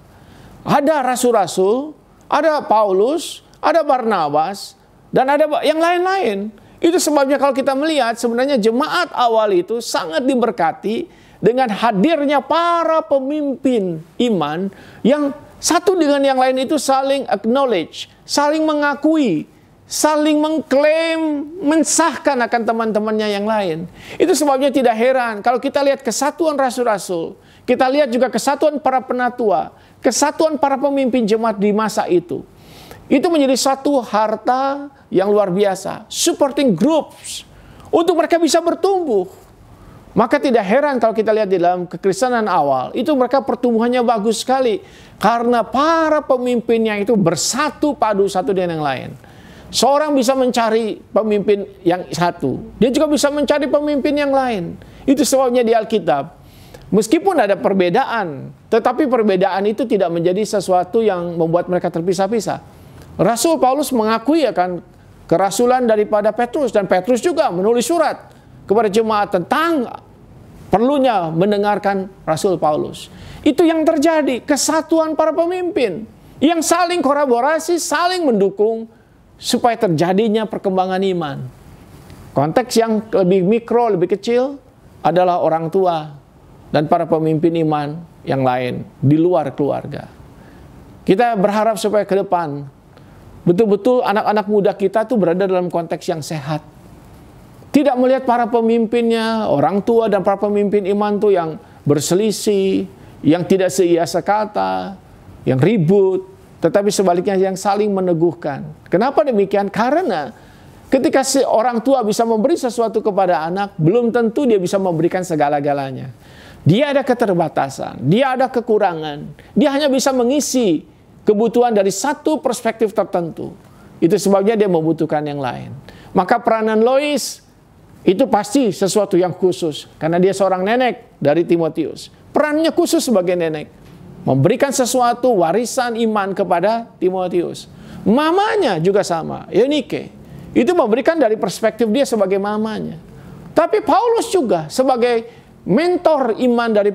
Ada rasul-rasul, ada Paulus, ada Barnabas, dan ada yang lain-lain. Itu sebabnya kalau kita melihat sebenarnya jemaat awal itu sangat diberkati dengan hadirnya para pemimpin iman yang satu dengan yang lain itu saling acknowledge, saling mengakui, saling mengklaim, mensahkan akan teman-temannya yang lain. Itu sebabnya tidak heran kalau kita lihat kesatuan rasul-rasul, kita lihat juga kesatuan para penatua, kesatuan para pemimpin jemaat di masa itu. Itu menjadi satu harta yang luar biasa. Supporting groups. Untuk mereka bisa bertumbuh. Maka tidak heran kalau kita lihat di dalam kekristenan awal. Itu mereka pertumbuhannya bagus sekali. Karena para pemimpinnya itu bersatu padu satu dengan yang lain. Seorang bisa mencari pemimpin yang satu. Dia juga bisa mencari pemimpin yang lain. Itu sebabnya di Alkitab. Meskipun ada perbedaan. Tetapi perbedaan itu tidak menjadi sesuatu yang membuat mereka terpisah-pisah. Rasul Paulus mengakui akan kerasulan daripada Petrus, dan Petrus juga menulis surat kepada jemaat tentang perlunya mendengarkan Rasul Paulus. Itu yang terjadi, kesatuan para pemimpin yang saling kolaborasi, saling mendukung supaya terjadinya perkembangan iman. Konteks yang lebih mikro, lebih kecil adalah orang tua dan para pemimpin iman yang lain di luar keluarga. Kita berharap supaya ke depan betul-betul anak-anak muda kita tuh berada dalam konteks yang sehat. Tidak melihat para pemimpinnya, orang tua dan para pemimpin iman tuh yang berselisih, yang tidak seia sekata, yang ribut, tetapi sebaliknya yang saling meneguhkan. Kenapa demikian? Karena ketika orang tua bisa memberi sesuatu kepada anak, belum tentu dia bisa memberikan segala-galanya. Dia ada keterbatasan, dia ada kekurangan, dia hanya bisa mengisi kebutuhan dari satu perspektif tertentu. Itu sebabnya dia membutuhkan yang lain. Maka peranan Lois itu pasti sesuatu yang khusus. Karena dia seorang nenek dari Timotius. Perannya khusus sebagai nenek. Memberikan sesuatu warisan iman kepada Timotius. Mamanya juga sama, Eunike. Itu memberikan dari perspektif dia sebagai mamanya. Tapi Paulus juga sebagai mentor iman dari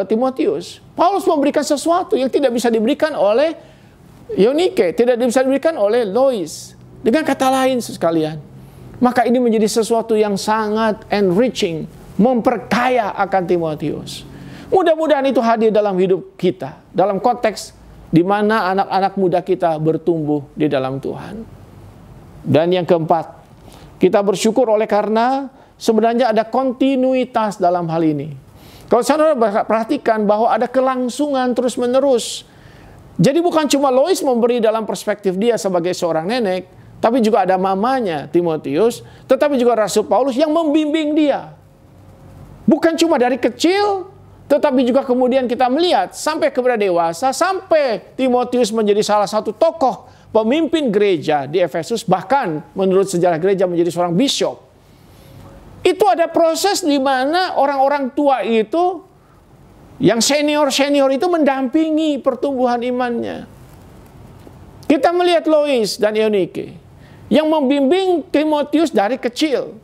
Timotius. Paulus memberikan sesuatu yang tidak bisa diberikan oleh Eunike, tidak bisa diberikan oleh Lois. Dengan kata lain sekalian, maka ini menjadi sesuatu yang sangat enriching, memperkaya akan Timotius. Mudah-mudahan itu hadir dalam hidup kita, dalam konteks di mana anak-anak muda kita bertumbuh di dalam Tuhan. Dan yang keempat, kita bersyukur oleh karena sebenarnya ada kontinuitas dalam hal ini. Kalau saudara perhatikan bahwa ada kelangsungan terus-menerus. Jadi bukan cuma Lois memberi dalam perspektif dia sebagai seorang nenek, tapi juga ada mamanya Timotius, tetapi juga Rasul Paulus yang membimbing dia. Bukan cuma dari kecil, tetapi juga kemudian kita melihat sampai kepada dewasa, sampai Timotius menjadi salah satu tokoh pemimpin gereja di Efesus, bahkan menurut sejarah gereja menjadi seorang bishop. Itu ada proses di mana orang-orang tua itu, yang senior-senior itu mendampingi pertumbuhan imannya. Kita melihat Lois dan Eunike yang membimbing Timotius dari kecil.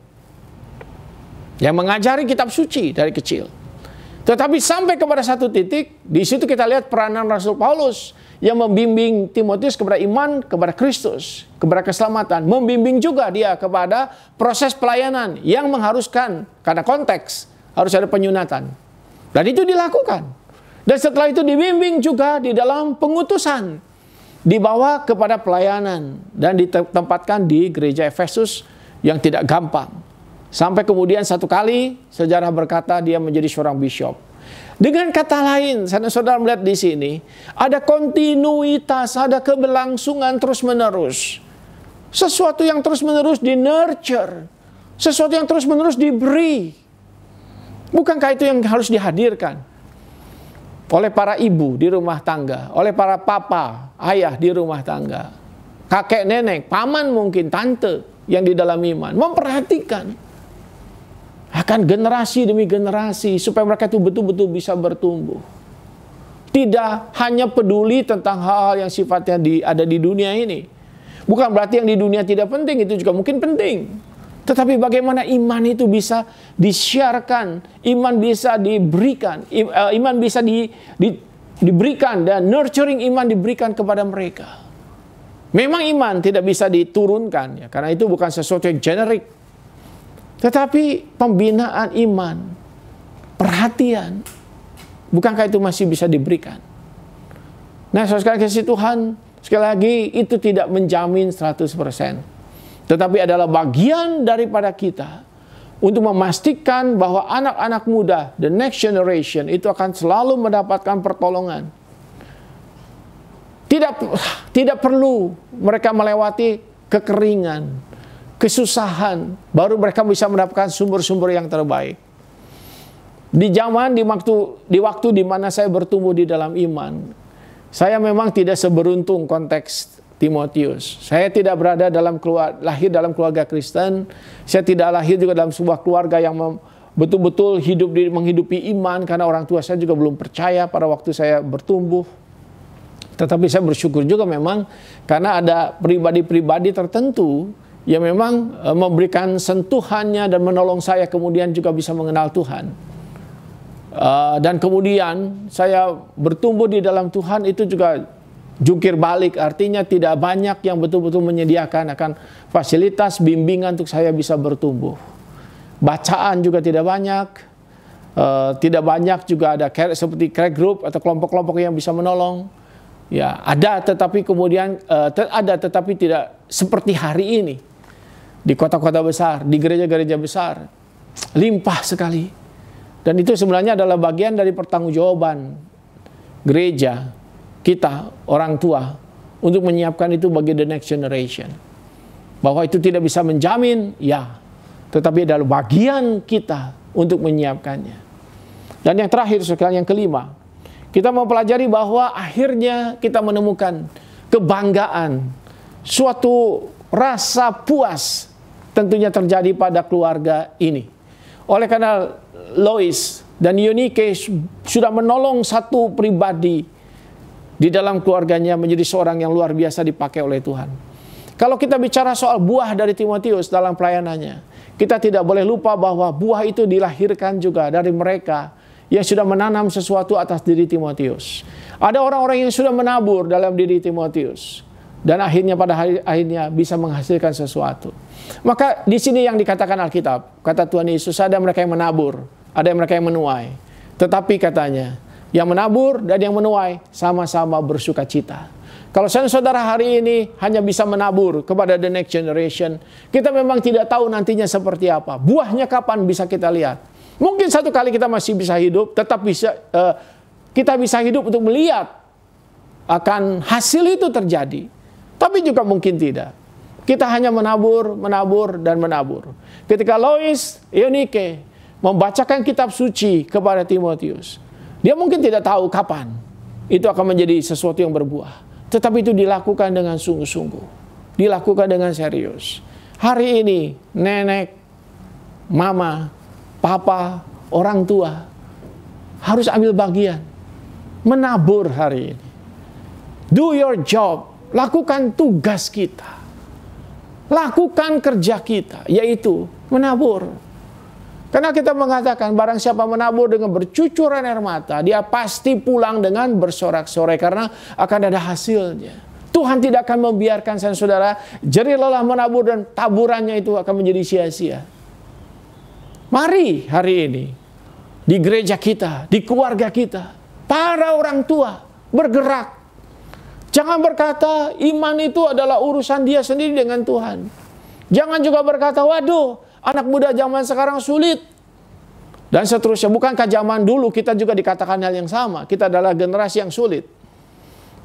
yang mengajari kitab suci dari kecil. Tetapi sampai kepada satu titik, di situ kita lihat peranan Rasul Paulus yang membimbing Timotius kepada iman, kepada Kristus, kepada keselamatan. Membimbing juga dia kepada proses pelayanan yang mengharuskan, karena konteks, harus ada penyunatan. Dan itu dilakukan. Dan setelah itu dibimbing juga di dalam pengutusan. Dibawa kepada pelayanan dan ditempatkan di gereja Efesus yang tidak gampang. Sampai kemudian satu kali sejarah berkata dia menjadi seorang bishop. Dengan kata lain, saudara melihat di sini ada kontinuitas, ada keberlangsungan terus-menerus. Sesuatu yang terus-menerus di-nurture, sesuatu yang terus-menerus diberi. Bukankah itu yang harus dihadirkan oleh para ibu di rumah tangga, oleh para papa, ayah di rumah tangga, kakek nenek, paman mungkin, tante yang di dalam iman, memperhatikan akan generasi demi generasi supaya mereka itu betul-betul bisa bertumbuh. Tidak hanya peduli tentang hal-hal yang sifatnya ada di dunia ini. Bukan berarti yang di dunia tidak penting, itu juga mungkin penting. Tetapi bagaimana iman itu bisa disiarkan, iman bisa diberikan, iman bisa diberikan, dan nurturing iman diberikan kepada mereka. Memang iman tidak bisa diturunkan, ya, karena itu bukan sesuatu yang generik. Tetapi pembinaan iman, perhatian, bukankah itu masih bisa diberikan? Nah, saudara kasih Tuhan, sekali lagi itu tidak menjamin 100%. Tetapi adalah bagian daripada kita untuk memastikan bahwa anak-anak muda, the next generation, itu akan selalu mendapatkan pertolongan. Tidak perlu mereka melewati kekeringan, kesusahan, baru mereka bisa mendapatkan sumber-sumber yang terbaik. Di waktu di mana saya bertumbuh di dalam iman, saya memang tidak seberuntung konteks Timotius. Saya tidak berada lahir dalam keluarga Kristen. Saya tidak lahir juga dalam sebuah keluarga yang betul-betul menghidupi iman, karena orang tua saya juga belum percaya pada waktu saya bertumbuh. Tetapi saya bersyukur juga memang karena ada pribadi-pribadi tertentu yang memang memberikan sentuhannya dan menolong saya kemudian juga bisa mengenal Tuhan. Dan kemudian saya bertumbuh di dalam Tuhan itu juga jungkir balik. Artinya tidak banyak yang betul-betul menyediakan akan fasilitas bimbingan untuk saya bisa bertumbuh. Bacaan juga tidak banyak. Tidak banyak juga ada seperti care group atau kelompok-kelompok yang bisa menolong. Ya, ada tetapi kemudian tetapi tidak seperti hari ini. Di kota-kota besar, di gereja-gereja besar, limpah sekali. Dan itu sebenarnya adalah bagian dari pertanggungjawaban gereja, kita, orang tua, untuk menyiapkan itu bagi the next generation. Bahwa itu tidak bisa menjamin, ya, tetapi adalah bagian kita untuk menyiapkannya. Dan yang terakhir, sekalian yang kelima, kita mempelajari bahwa akhirnya kita menemukan kebanggaan, suatu rasa puas tentunya terjadi pada keluarga ini. Oleh karena Lois dan Eunike sudah menolong satu pribadi di dalam keluarganya menjadi seorang yang luar biasa dipakai oleh Tuhan. Kalau kita bicara soal buah dari Timotius dalam pelayanannya, kita tidak boleh lupa bahwa buah itu dilahirkan juga dari mereka yang sudah menanam sesuatu atas diri Timotius. Ada orang-orang yang sudah menabur dalam diri Timotius. Dan akhirnya akhirnya bisa menghasilkan sesuatu. Maka di sini yang dikatakan Alkitab, kata Tuhan Yesus, ada mereka yang menabur, ada mereka yang menuai. Tetapi katanya, yang menabur dan yang menuai sama-sama bersuka cita. Kalau saudara hari ini hanya bisa menabur kepada the next generation, kita memang tidak tahu nantinya seperti apa. Buahnya kapan bisa kita lihat. Mungkin satu kali kita masih bisa hidup, tetap kita bisa hidup untuk melihat akan hasil itu terjadi. Tapi juga mungkin tidak. Kita hanya menabur, dan menabur. Ketika Lois, Eunike membacakan kitab suci kepada Timotius, dia mungkin tidak tahu kapan itu akan menjadi sesuatu yang berbuah. Tetapi itu dilakukan dengan sungguh-sungguh. Dilakukan dengan serius. Hari ini, nenek, mama, papa, orang tua harus ambil bagian. Menabur hari ini. Do your job. Lakukan tugas kita. Lakukan kerja kita, yaitu menabur. Karena kita mengatakan barang siapa menabur dengan bercucuran air mata, dia pasti pulang dengan bersorak-sorai karena akan ada hasilnya. Tuhan tidak akan membiarkan saudara jerih lelah menabur dan taburannya itu akan menjadi sia-sia. Mari hari ini di gereja kita, di keluarga kita, para orang tua bergerak. Jangan berkata iman itu adalah urusan dia sendiri dengan Tuhan. Jangan juga berkata, waduh, anak muda zaman sekarang sulit. Dan seterusnya. Bukankah zaman dulu kita juga dikatakan hal yang sama? Kita adalah generasi yang sulit.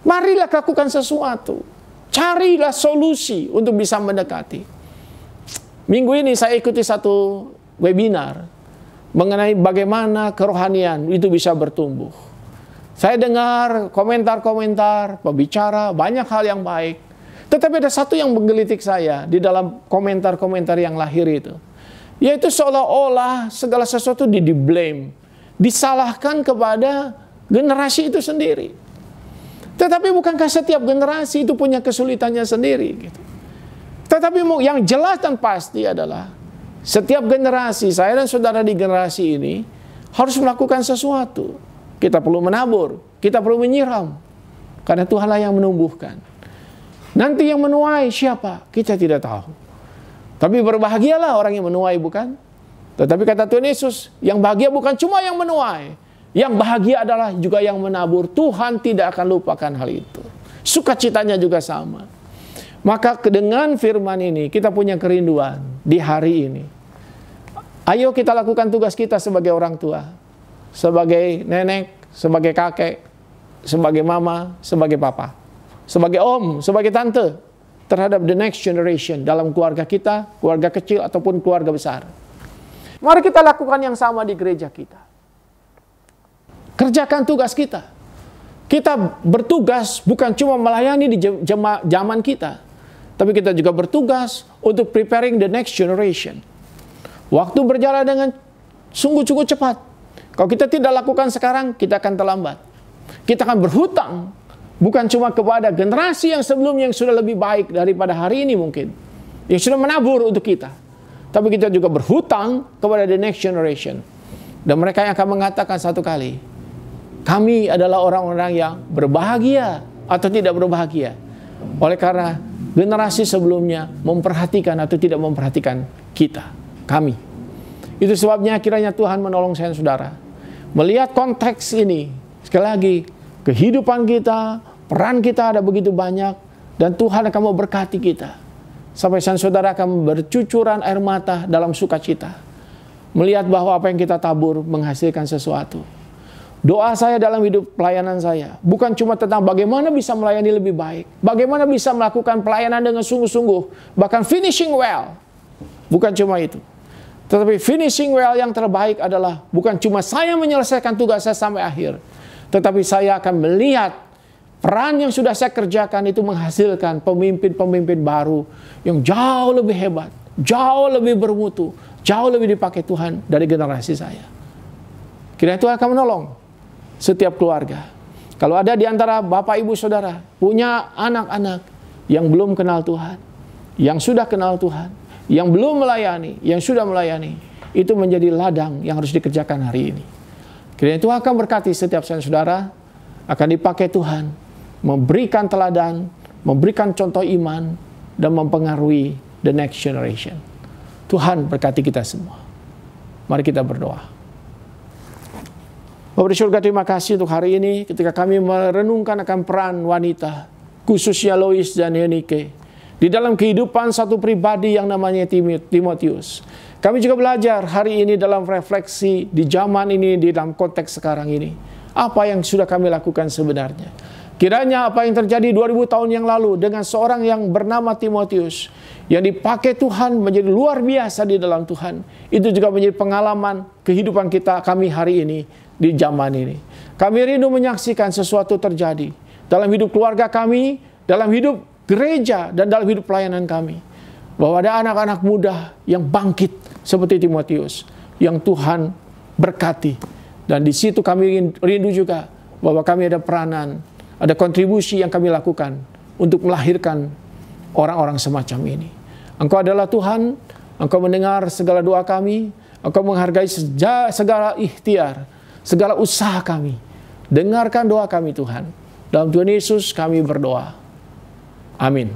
Marilah lakukan sesuatu. Carilah solusi untuk bisa mendekati. Minggu ini saya ikuti satu webinar mengenai bagaimana kerohanian itu bisa bertumbuh. Saya dengar komentar-komentar, pembicara, banyak hal yang baik. Tetapi ada satu yang menggelitik saya di dalam komentar-komentar yang lahir itu. Yaitu seolah-olah segala sesuatu di-blame. Disalahkan kepada generasi itu sendiri. Tetapi bukankah setiap generasi itu punya kesulitannya sendiri? Gitu. Tetapi yang jelas dan pasti adalah setiap generasi, saya dan saudara di generasi ini harus melakukan sesuatu. Kita perlu menabur, kita perlu menyiram. Karena Tuhanlah yang menumbuhkan. Nanti yang menuai siapa? Kita tidak tahu. Tapi berbahagialah orang yang menuai, bukan? Tetapi kata Tuhan Yesus, yang bahagia bukan cuma yang menuai. Yang bahagia adalah juga yang menabur. Tuhan tidak akan lupakan hal itu. Sukacitanya juga sama. Maka dengan firman ini, kita punya kerinduan di hari ini. Ayo kita lakukan tugas kita sebagai orang tua. Sebagai nenek, sebagai kakek, sebagai mama, sebagai papa. Sebagai om, sebagai tante. Terhadap the next generation dalam keluarga kita, keluarga kecil ataupun keluarga besar. Mari kita lakukan yang sama di gereja kita. Kerjakan tugas kita. Kita bertugas bukan cuma melayani di zaman kita, tapi kita juga bertugas untuk preparing the next generation. Waktu berjalan dengan sungguh-sungguh cepat. Kalau kita tidak lakukan sekarang, kita akan terlambat. Kita akan berhutang. Bukan cuma kepada generasi yang sebelumnya yang sudah lebih baik daripada hari ini mungkin. Yang sudah menabur untuk kita. Tapi kita juga berhutang kepada the next generation. Dan mereka yang akan mengatakan satu kali, kami adalah orang-orang yang berbahagia atau tidak berbahagia. Oleh karena generasi sebelumnya memperhatikan atau tidak memperhatikan kita, kami. Itu sebabnya kiranya Tuhan menolong saya dan saudara. Melihat konteks ini, sekali lagi, kehidupan kita, peran kita ada begitu banyak, dan Tuhan akan memberkati kita. Sampai saudara akan bercucuran air mata dalam sukacita. Melihat bahwa apa yang kita tabur menghasilkan sesuatu. Doa saya dalam hidup pelayanan saya, bukan cuma tentang bagaimana bisa melayani lebih baik. Bagaimana bisa melakukan pelayanan dengan sungguh-sungguh. Bahkan finishing well. Bukan cuma itu. Tetapi finishing well yang terbaik adalah bukan cuma saya menyelesaikan tugas saya sampai akhir. Tetapi saya akan melihat peran yang sudah saya kerjakan itu menghasilkan pemimpin-pemimpin baru yang jauh lebih hebat, jauh lebih bermutu, jauh lebih dipakai Tuhan dari generasi saya. Kiranya Tuhan akan menolong setiap keluarga. Kalau ada di antara bapak ibu saudara punya anak-anak yang belum kenal Tuhan, yang sudah kenal Tuhan, yang belum melayani, yang sudah melayani, itu menjadi ladang yang harus dikerjakan hari ini. Kiranya Tuhan akan berkati setiap saudara, akan dipakai Tuhan, memberikan teladan, memberikan contoh iman, dan mempengaruhi the next generation. Tuhan berkati kita semua. Mari kita berdoa. Bapak di surga, terima kasih untuk hari ini ketika kami merenungkan akan peran wanita, khususnya Lois dan Eunike, di dalam kehidupan satu pribadi yang namanya Timotius. Kami juga belajar hari ini dalam refleksi di zaman ini, di dalam konteks sekarang ini. Apa yang sudah kami lakukan sebenarnya. Kiranya apa yang terjadi 2000 tahun yang lalu dengan seorang yang bernama Timotius, yang dipakai Tuhan menjadi luar biasa di dalam Tuhan, itu juga menjadi pengalaman kehidupan kami hari ini di zaman ini. Kami rindu menyaksikan sesuatu terjadi dalam hidup keluarga kami, dalam hidup gereja, dan dalam hidup pelayanan kami. Bahwa ada anak-anak muda yang bangkit seperti Timotius, yang Tuhan berkati. Dan di situ kami rindu juga bahwa kami ada peranan, ada kontribusi yang kami lakukan untuk melahirkan orang-orang semacam ini. Engkau adalah Tuhan, Engkau mendengar segala doa kami, Engkau menghargai segala ikhtiar, segala usaha kami. Dengarkan doa kami Tuhan. Dalam Tuhan Yesus kami berdoa. Amin.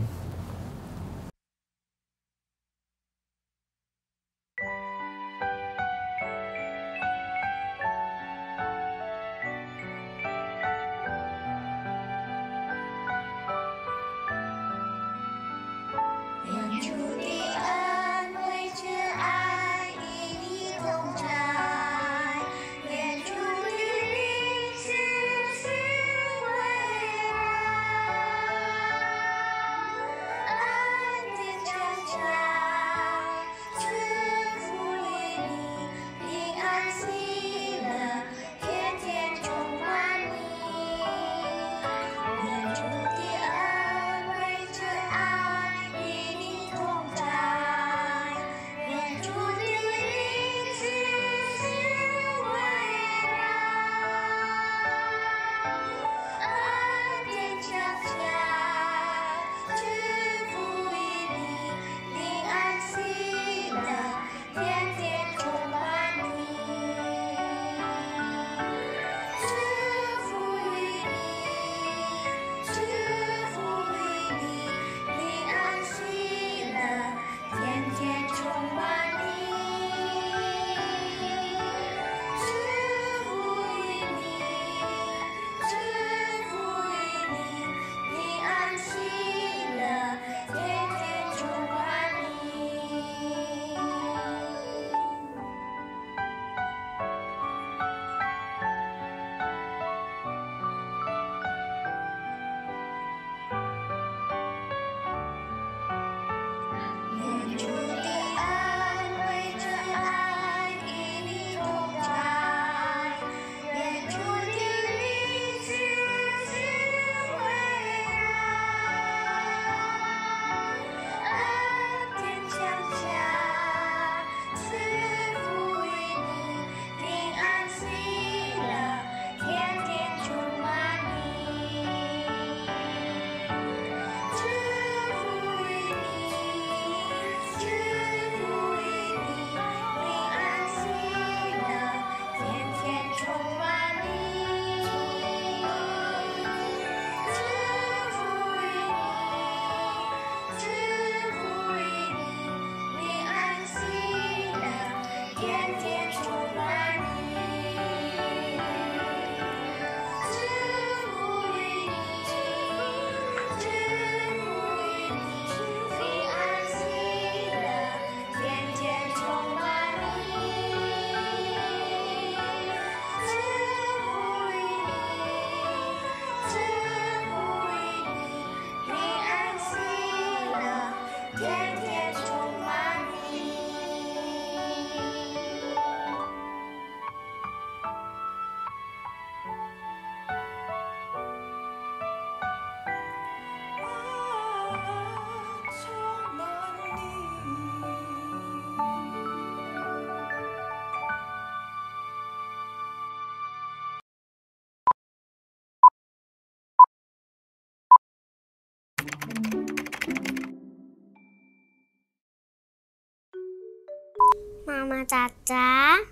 Mama Caca,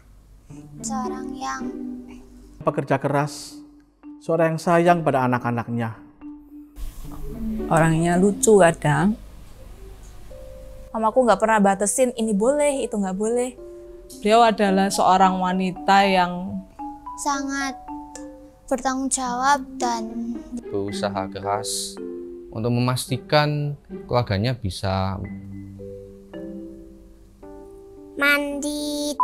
seorang yang
pekerja keras, seorang yang sayang pada anak-anaknya.
Orangnya lucu kadang.
Mamaku nggak pernah batasin ini boleh, itu nggak boleh.
Beliau adalah seorang wanita yang
sangat bertanggung jawab dan
berusaha keras untuk memastikan keluarganya bisa
mandi.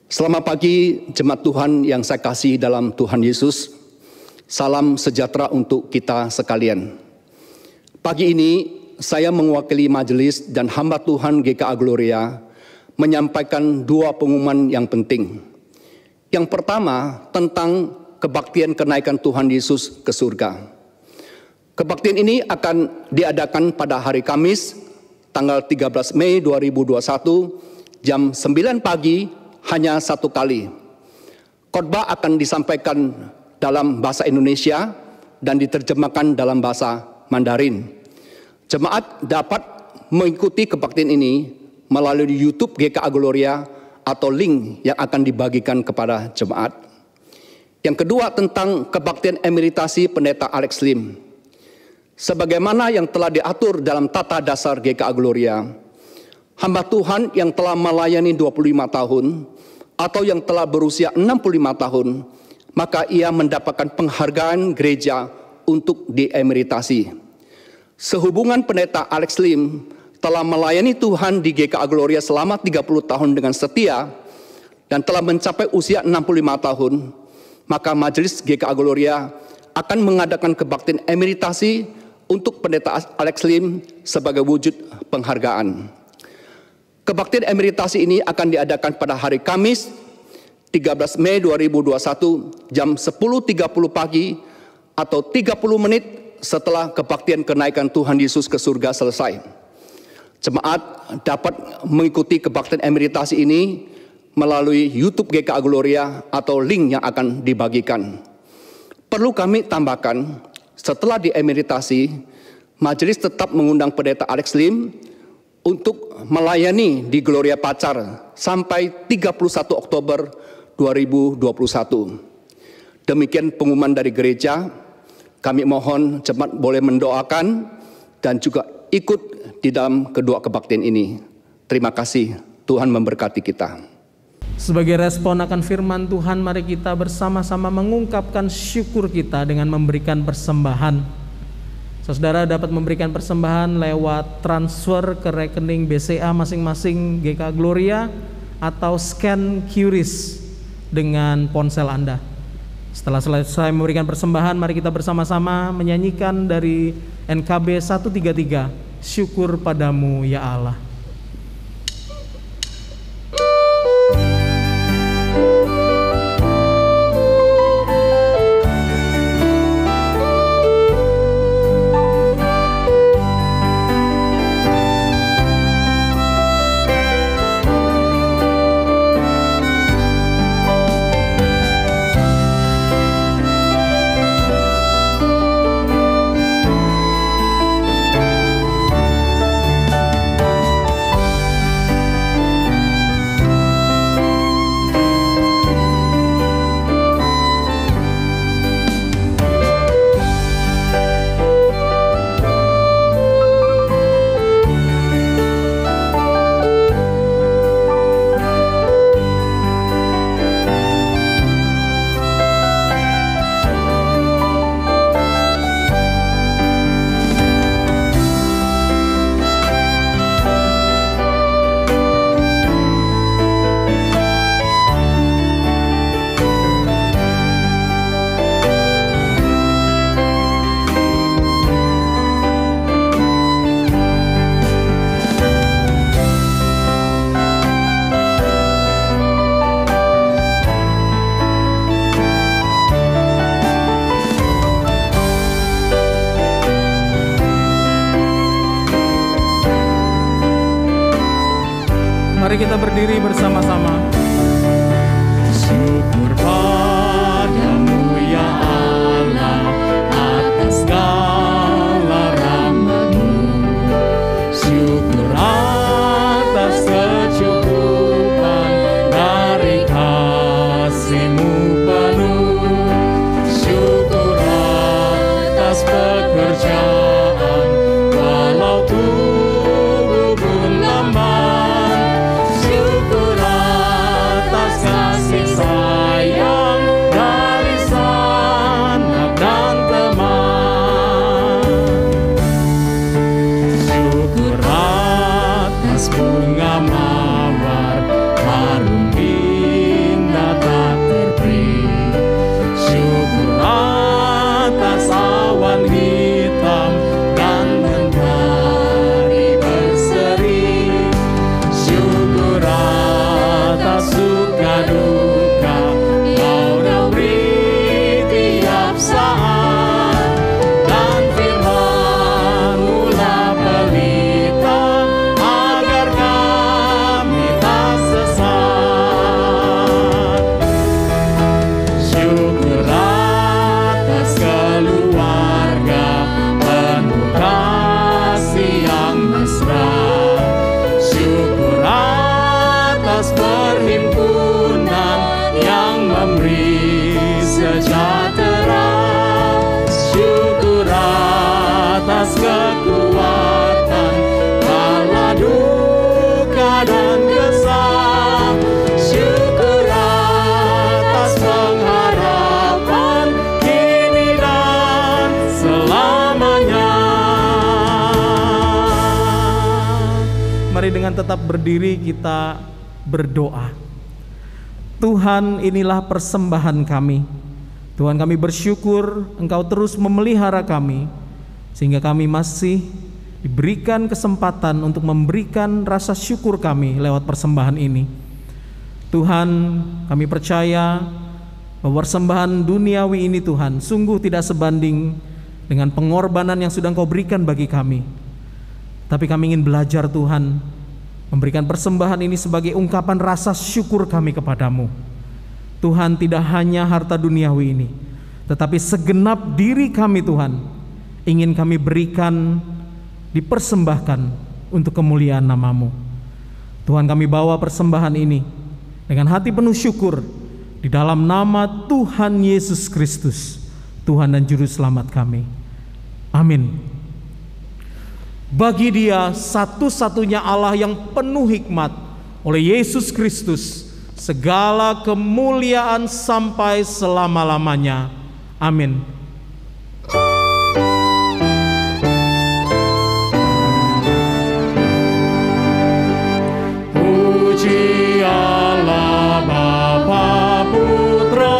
Selamat pagi jemaat Tuhan yang saya kasih dalam Tuhan Yesus. Salam sejahtera untuk kita sekalian. Pagi ini saya mewakili majelis dan hamba Tuhan GKA Gloria menyampaikan dua pengumuman yang penting. Yang pertama tentang kebaktian kenaikan Tuhan Yesus ke surga. Kebaktian ini akan diadakan pada hari Kamis tanggal 13 Mei 2021 jam 9 pagi hanya satu kali. Khotbah akan disampaikan dalam bahasa Indonesia dan diterjemahkan dalam bahasa Mandarin. Jemaat dapat mengikuti kebaktian ini melalui YouTube GKA Gloria atau link yang akan dibagikan kepada jemaat. Yang kedua tentang kebaktian emeritasi Pendeta Alex Lim. Sebagaimana yang telah diatur dalam tata dasar GKA Gloria, hamba Tuhan yang telah melayani 25 tahun atau yang telah berusia 65 tahun, maka ia mendapatkan penghargaan gereja untuk diemeritasi. Sehubungan Pendeta Alex Lim telah melayani Tuhan di GKA Gloria selama 30 tahun dengan setia dan telah mencapai usia 65 tahun, maka majelis GKA Gloria akan mengadakan kebaktian emeritasi untuk Pendeta Alex Lim sebagai wujud penghargaan. Kebaktian emeritasi ini akan diadakan pada hari Kamis 13 Mei 2021 jam 10.30 pagi atau 30 menit setelah kebaktian kenaikan Tuhan Yesus ke surga selesai. Jemaat dapat mengikuti kebaktian emeritasi ini melalui YouTube GKA Gloria atau link yang akan dibagikan. Perlu kami tambahkan, setelah diemeritasi, majelis tetap mengundang Pendeta Alex Lim untuk melayani di Gloria Pacar sampai 31 Oktober 2021. Demikian pengumuman dari gereja. Kami mohon jemaat boleh mendoakan dan juga ikut di dalam kedua kebaktian ini. Terima kasih, Tuhan memberkati kita.
Sebagai respon akan firman Tuhan, mari kita bersama-sama mengungkapkan syukur kita dengan memberikan persembahan. Saudara dapat memberikan persembahan lewat transfer ke rekening BCA masing-masing GKA Gloria atau scan QRIS dengan ponsel Anda. Setelah selesai memberikan persembahan, mari kita bersama-sama menyanyikan dari NKB 133, Syukur Padamu ya Allah. Mari kita berdiri bersama-sama.
Syukur padamu ya Allah atas segala rahmat-Mu. Syukur atas kecukupan dari kasih-Mu penuh. Syukur atas pekerjaan walau tubuh pun lemah. Syukur atas kasih sayang
dengan tetap berdiri kita berdoa. Tuhan, inilah persembahan kami. Tuhan, kami bersyukur Engkau terus memelihara kami, sehingga kami masih diberikan kesempatan untuk memberikan rasa syukur kami lewat persembahan ini. Tuhan, kami percaya bahwa persembahan duniawi ini Tuhan sungguh tidak sebanding dengan pengorbanan yang sudah Engkau berikan bagi kami. Tapi kami ingin belajar Tuhan, memberikan persembahan ini sebagai ungkapan rasa syukur kami kepadamu. Tuhan, tidak hanya harta duniawi ini, tetapi segenap diri kami Tuhan, ingin kami berikan, dipersembahkan untuk kemuliaan nama-Mu. Tuhan, kami bawa persembahan ini dengan hati penuh syukur di dalam nama Tuhan Yesus Kristus, Tuhan dan Juru Selamat kami. Amin. Bagi Dia satu-satunya Allah yang penuh hikmat, oleh Yesus Kristus, segala kemuliaan sampai selama-lamanya. Amin.
Puji Allah Bapa Putra,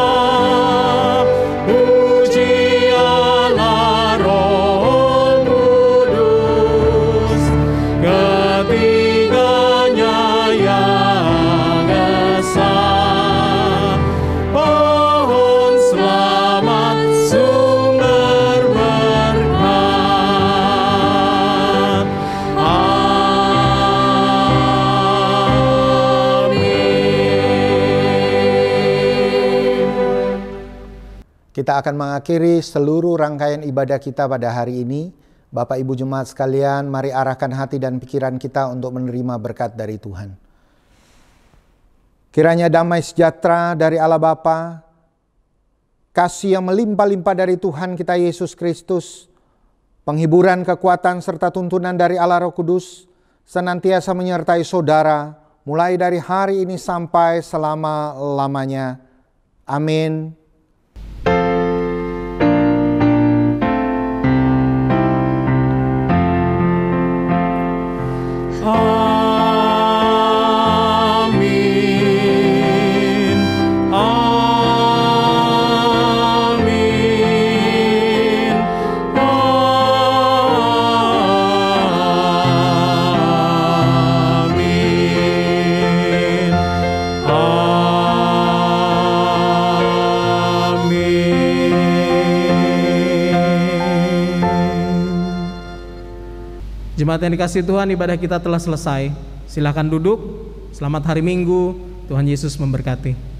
puji Allah Roh Kudus, ketiganya yang esa. Pohon selamat sumber berkat.
Kita akan mengakhiri seluruh rangkaian ibadah kita pada hari ini. Bapak Ibu Jemaat sekalian, mari arahkan hati dan pikiran kita untuk menerima berkat dari Tuhan. Kiranya damai sejahtera dari Allah Bapa, kasih yang melimpah-limpah dari Tuhan kita Yesus Kristus, penghiburan, kekuatan, serta tuntunan dari Allah Roh Kudus, senantiasa menyertai saudara, mulai dari hari ini sampai selama-lamanya. Amin.
Amin. Amin. Amin.
Jemaat yang dikasihi Tuhan, ibadah kita telah selesai. Silakan duduk. Selamat hari Minggu. Tuhan Yesus memberkati.